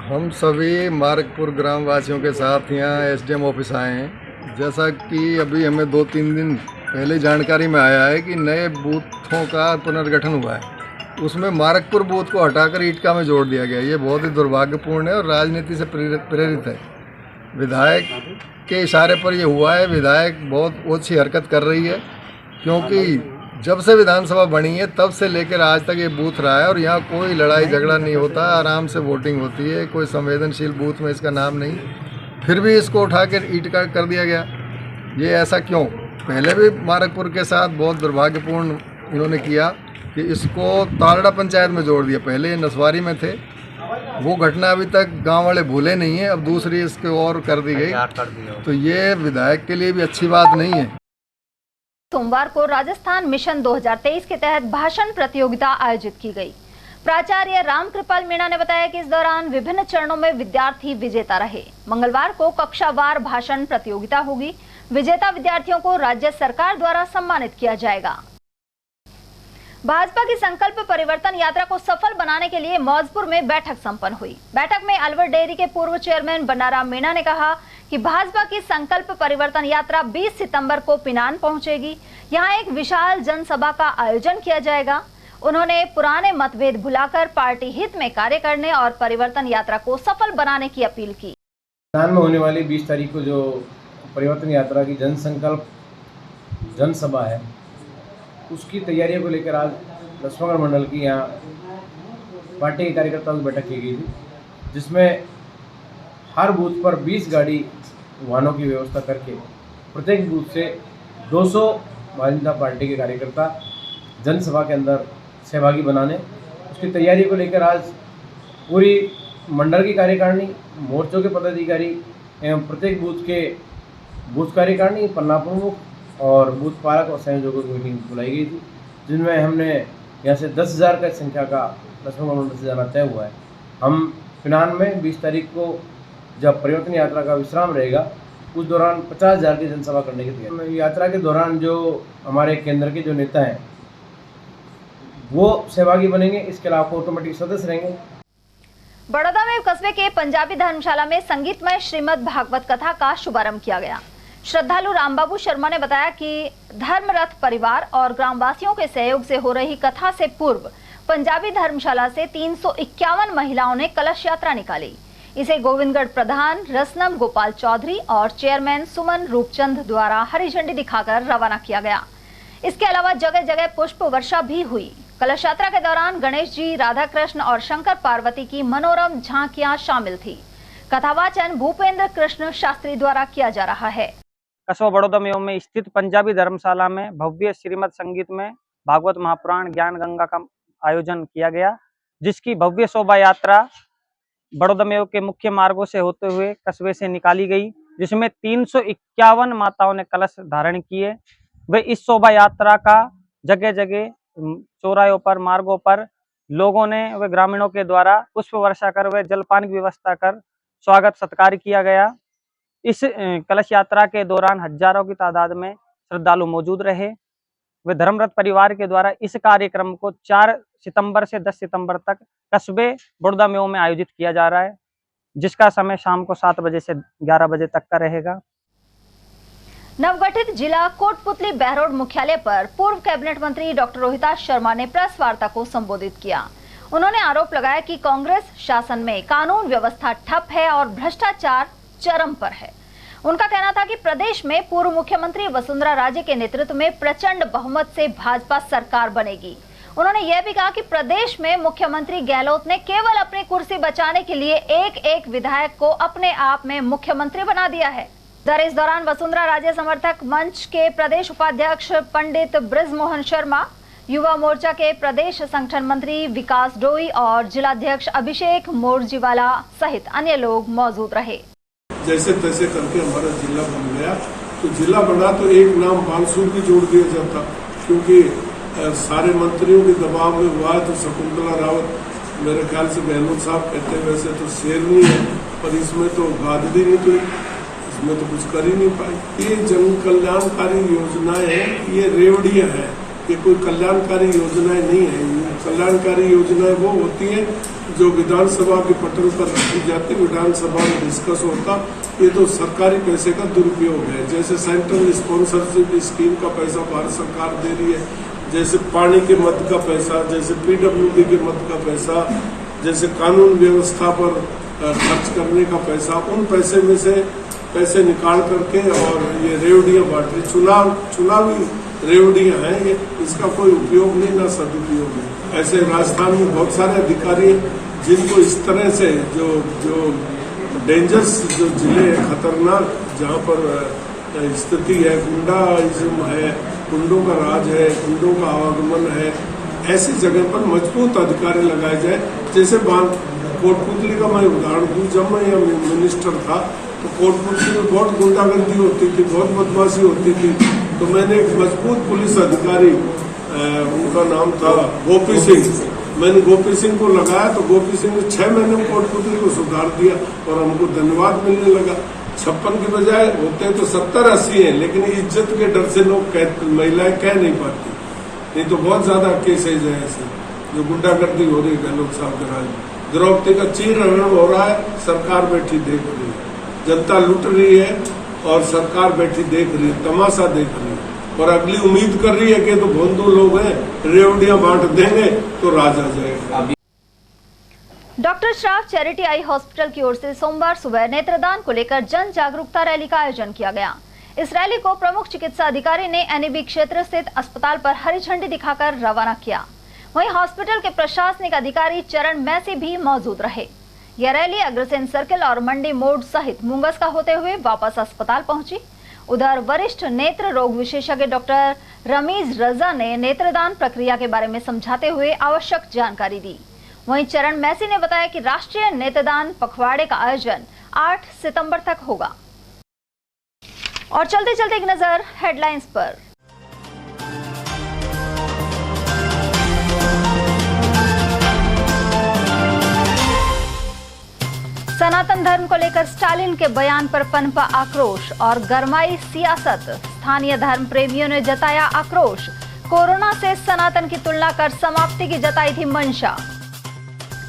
हम सभी मारकपुर ग्राम वासियों के साथ यहाँ एसडीएम ऑफिस आए हैं। जैसा कि अभी हमें 2-3 दिन पहले जानकारी में आया है कि नए बूथों का पुनर्गठन हुआ है, उसमें मारकपुर बूथ को हटाकर ईटका में जोड़ दिया गया। ये बहुत ही दुर्भाग्यपूर्ण है और राजनीति से प्रेरित है। विधायक के इशारे पर ये हुआ है। विधायक बहुत ओछी हरकत कर रही है, क्योंकि जब से विधानसभा बनी है तब से लेकर आज तक ये बूथ रहा है और यहाँ कोई लड़ाई झगड़ा नहीं होता, आराम से वोटिंग होती है। कोई संवेदनशील बूथ में इसका नाम नहीं, फिर भी इसको उठा कर ईटका कर दिया गया। ये ऐसा क्यों? पहले भी मारकपुर के साथ बहुत दुर्भाग्यपूर्ण इन्होंने किया कि इसको तालड़ा पंचायत में जोड़ दिया। पहले ये नसवारी में थे, वो घटना अभी तक गांव वाले भूले नहीं है, अब दूसरी इसके और कर दी गई, तो ये विधायक के लिए भी अच्छी बात नहीं है। सोमवार को राजस्थान मिशन 2023 के तहत भाषण प्रतियोगिता आयोजित की गई। प्राचार्य रामकृपाल मीणा ने बताया कि इस दौरान विभिन्न चरणों में विद्यार्थी विजेता रहे। मंगलवार को कक्षावार भाषण प्रतियोगिता होगी। विजेता विद्यार्थियों को राज्य सरकार द्वारा सम्मानित किया जाएगा। भाजपा की संकल्प परिवर्तन यात्रा को सफल बनाने के लिए मौजपुर में बैठक संपन्न हुई। बैठक में अलवर डेयरी के पूर्व चेयरमैन बन्नाराम मीणा ने कहा कि भाजपा की संकल्प परिवर्तन यात्रा 20 सितंबर को पिनान पहुंचेगी। यहां एक विशाल जनसभा का आयोजन किया जाएगा। उन्होंने पुराने मतभेद भुलाकर पार्टी हित में कार्य करने और परिवर्तन यात्रा को सफल बनाने की अपील की। पिनान में होने वाली 20 तारीख को जो परिवर्तन यात्रा की जनसंकल्प जनसभा है, उसकी तैयारियों को लेकर आज लक्ष्मणगढ़ मंडल की यहाँ पार्टी के कार्यकर्ताओं की बैठक की गई थी, जिसमें हर बूथ पर 20 गाड़ी वाहनों की व्यवस्था करके प्रत्येक बूथ से 200 भारतीय जनता पार्टी के कार्यकर्ता जनसभा के अंदर सहभागी बनाने, उसकी तैयारी को लेकर आज पूरी मंडल की कार्यकारिणी, मोर्चों के पदाधिकारी एवं प्रत्येक बूथ के बूथ कार्यकारिणी, पन्ना प्रमुख और बूथ पालक और संयोजकों की मीटिंग बुलाई गई थी, जिनमें हमने यहाँ से 10,000 का संख्या का लक्ष्मणगढ़ मंडल से जाना तय हुआ है। हम पिनान में 20 तारीख को जब परिवर्तन यात्रा का विश्राम रहेगा, उस दौरान 50,000 की जनसभा करने की तैयारी। यात्रा के दौरान जो हमारे केंद्र के जो नेता हैं वो सहभागी बनेंगे, इसके अलावा ऑटोमेटिक सदस्य रहेंगे। बड़ौदा में कस्बे के पंजाबी धर्मशाला में संगीतमय श्रीमद् भागवत कथा का शुभारंभ किया गया। श्रद्धालु रामबाबू शर्मा ने बताया कि धर्मरथ परिवार और ग्रामवासियों के सहयोग से हो रही कथा से पूर्व पंजाबी धर्मशाला से 351 महिलाओं ने कलश यात्रा निकाली। इसे गोविंदगढ़ प्रधान रसनम गोपाल चौधरी और चेयरमैन सुमन रूपचंद द्वारा हरी झंडी दिखाकर रवाना किया गया। इसके अलावा जगह जगह पुष्प वर्षा भी हुई। कलश यात्रा के दौरान गणेश जी, राधा कृष्ण और शंकर पार्वती की मनोरम झांकियां शामिल थी। कथावाचन भूपेंद्र कृष्ण शास्त्री द्वारा किया जा रहा है। कस्बा बड़ौदा में स्थित पंजाबी धर्मशाला में भव्य श्रीमद् संगीत में भागवत महापुराण ज्ञान गंगा का आयोजन किया गया, जिसकी भव्य शोभा यात्रा बड़ौदा में के मुख्य मार्गों से होते हुए कस्बे से निकाली गई, जिसमें 351 माताओं ने कलश धारण किए। वे इस शोभा यात्रा का जगह जगह चौराहों पर, मार्गों पर लोगों ने व ग्रामीणों के द्वारा पुष्प वर्षा कर व जलपान की व्यवस्था कर स्वागत सत्कार किया गया। इस कलश यात्रा के दौरान हजारों की तादाद में श्रद्धालु मौजूद रहे। वे धर्मरथ परिवार के द्वारा इस कार्यक्रम को 4 सितंबर से 10 सितंबर तक कस्बे बड़ौदा में आयोजित किया जा रहा है, जिसका समय शाम को 7 बजे से 11 बजे तक का रहेगा। नवगठित जिला कोटपुतली बहरोड मुख्यालय पर पूर्व कैबिनेट मंत्री डॉक्टर रोहिताश शर्मा ने प्रेस वार्ता को संबोधित किया। उन्होंने आरोप लगाया कि कांग्रेस शासन में कानून व्यवस्था ठप है और भ्रष्टाचार चरम पर है। उनका कहना था कि प्रदेश में पूर्व मुख्यमंत्री वसुंधरा राजे के नेतृत्व में प्रचंड बहुमत से भाजपा सरकार बनेगी। उन्होंने यह भी कहा कि प्रदेश में मुख्यमंत्री गहलोत ने केवल अपनी कुर्सी बचाने के लिए एक एक विधायक को अपने आप में मुख्यमंत्री बना दिया है। इस दौरान वसुंधरा राजे समर्थक मंच के प्रदेश उपाध्यक्ष पंडित ब्रिजमोहन शर्मा, युवा मोर्चा के प्रदेश संगठन मंत्री विकास डोई और जिलाध्यक्ष अभिषेक मोरजीवाला सहित अन्य लोग मौजूद रहे। जैसे तैसे करके हमारा जिला बन गया, तो जिला बना तो एक नाम बानसूर भी जोड़ दिया जाता, क्योंकि सारे मंत्रियों के दबाव में हुआ है। तो शकुंतला रावत मेरे ख्याल से गहलोत साहब कहते हैं वैसे तो शेरनी है, पर इसमें तो गादड़ी नहीं हुई, इसमें तो कुछ कर ही नहीं पाई। ये जन कल्याणकारी योजनाएं हैं, ये रेवड़ियां हैं, ये कोई कल्याणकारी योजनाएं नहीं है। कल्याणकारी योजनाएं वो होती हैं जो विधानसभा के पटल पर रखी जाती, विधानसभा में डिस्कस होता। ये तो सरकारी पैसे का दुरुपयोग है। जैसे सेंट्रल स्पॉन्सरशिप स्कीम का पैसा भारत सरकार दे रही है, जैसे पानी के मद का पैसा, जैसे PWD के मद का पैसा, जैसे कानून व्यवस्था पर खर्च करने का पैसा, उन पैसे में से पैसे निकाल करके और ये रेवड़ियां बांट रही, चुनावी रेवड़ियां हैं ये, इसका कोई उपयोग नहीं, ना सदुपयोग है। ऐसे राजस्थान में बहुत सारे अधिकारी हैं जिनको इस तरह से जो डेंजरस जो जिले हैं, खतरनाक, जहाँ पर स्थिति है, गुंडाइज्म है, गुंडों का राज है, गुंडों का आवागमन है, ऐसी जगह पर मजबूत अधिकारी लगाए जाए। जैसे कोटपुतली का मैं उदाहरण दूं, जब मैं यहाँ मिनिस्टर था तो कोटपुतली में बहुत गुंडागर्दी होती थी, बहुत बदमाशी होती थी। तो मैंने एक मजबूत पुलिस अधिकारी, उनका नाम था गोपी सिंह, मैंने गोपी सिंह को लगाया, तो गोपी सिंह ने 6 महीने में कोटपुतली को सुधार दिया और हमको धन्यवाद मिलने लगा। 56 की बजाय होते तो 70-80 हैं, लेकिन इज्जत के डर से लोग महिलाएं कह नहीं पाती, नहीं तो बहुत ज्यादा केसेज है ऐसे जो गुंडागर्दी हो रही है गहलोत साहब के राज में। द्रौपदी का चीरहरण हो रहा है, सरकार बैठी देख रही है, जनता लूट रही है और सरकार बैठी देख रही है, तमाशा देख रही है, और अगली उम्मीद कर रही है कि तो भोंदू लोग हैं, रेवड़ियां बांट देंगे तो राज आ जाएगा। Doctor Shroff charity eye hospital की ओर से सोमवार सुबह नेत्रदान को लेकर जन जागरूकता रैली का आयोजन किया गया। इस रैली को प्रमुख चिकित्सा अधिकारी ने NAB क्षेत्र स्थित अस्पताल पर हरी झंडी दिखाकर रवाना किया। वहीं हॉस्पिटल के प्रशासनिक अधिकारी चरण मैसी भी मौजूद रहे। यह रैली अग्रसेन सर्किल और मंडी मोड़ सहित मुंगस का होते हुए वापस अस्पताल पहुंची। उधर वरिष्ठ नेत्र रोग विशेषज्ञ डॉक्टर रमीज रजा ने नेत्रदान प्रक्रिया के बारे में समझाते हुए आवश्यक जानकारी दी। वहीं चरण मैसी ने बताया कि राष्ट्रीय नेत्रदान पखवाड़े का आयोजन 8 सितंबर तक होगा। और चलते चलते एक नजर हेडलाइंस पर। सनातन धर्म को लेकर स्टालिन के बयान पर पनपा आक्रोश और गरमाई सियासत, स्थानीय धर्म प्रेमियों ने जताया आक्रोश। कोरोना से सनातन की तुलना कर समाप्ति की जताई थी मंशा।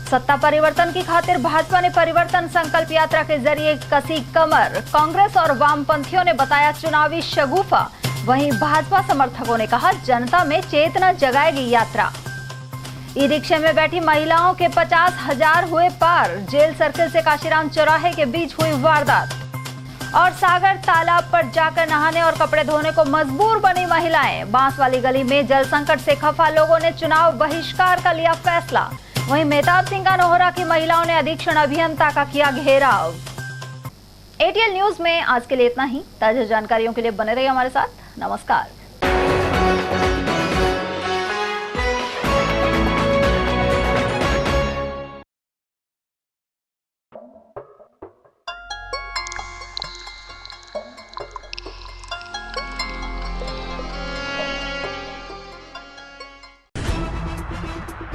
सत्ता परिवर्तन की खातिर भाजपा ने परिवर्तन संकल्प यात्रा के जरिए कसी कमर, कांग्रेस और वामपंथियों ने बताया चुनावी शगुफा। वहीं भाजपा समर्थकों ने कहा जनता में चेतना जगाएगी यात्रा। ई रिक्शे में बैठी महिलाओं के 50,000 हुए पार, जेल सर्किल से काशीराम चौराहे के बीच हुई वारदात। और सागर तालाब पर जाकर नहाने और कपड़े धोने को मजबूर बनी महिलाएं। बांस वाली गली में जल संकट से खफा लोगों ने चुनाव बहिष्कार का लिया फैसला। वहीं मेहताब सिंह का नोहरा की महिलाओं ने अधीक्षण अभियंता का किया घेराव। ATL न्यूज में आज के लिए इतना ही। ताजा जानकारियों के लिए बने रहिए हमारे साथ। नमस्कार।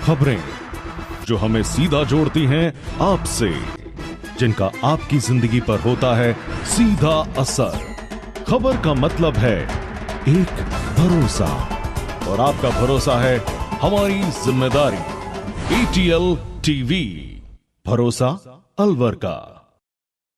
खबरें जो हमें सीधा जोड़ती हैं आपसे, जिनका आपकी जिंदगी पर होता है सीधा असर। खबर का मतलब है एक भरोसा, और आपका भरोसा है हमारी जिम्मेदारी। ATL TV, भरोसा अलवर का।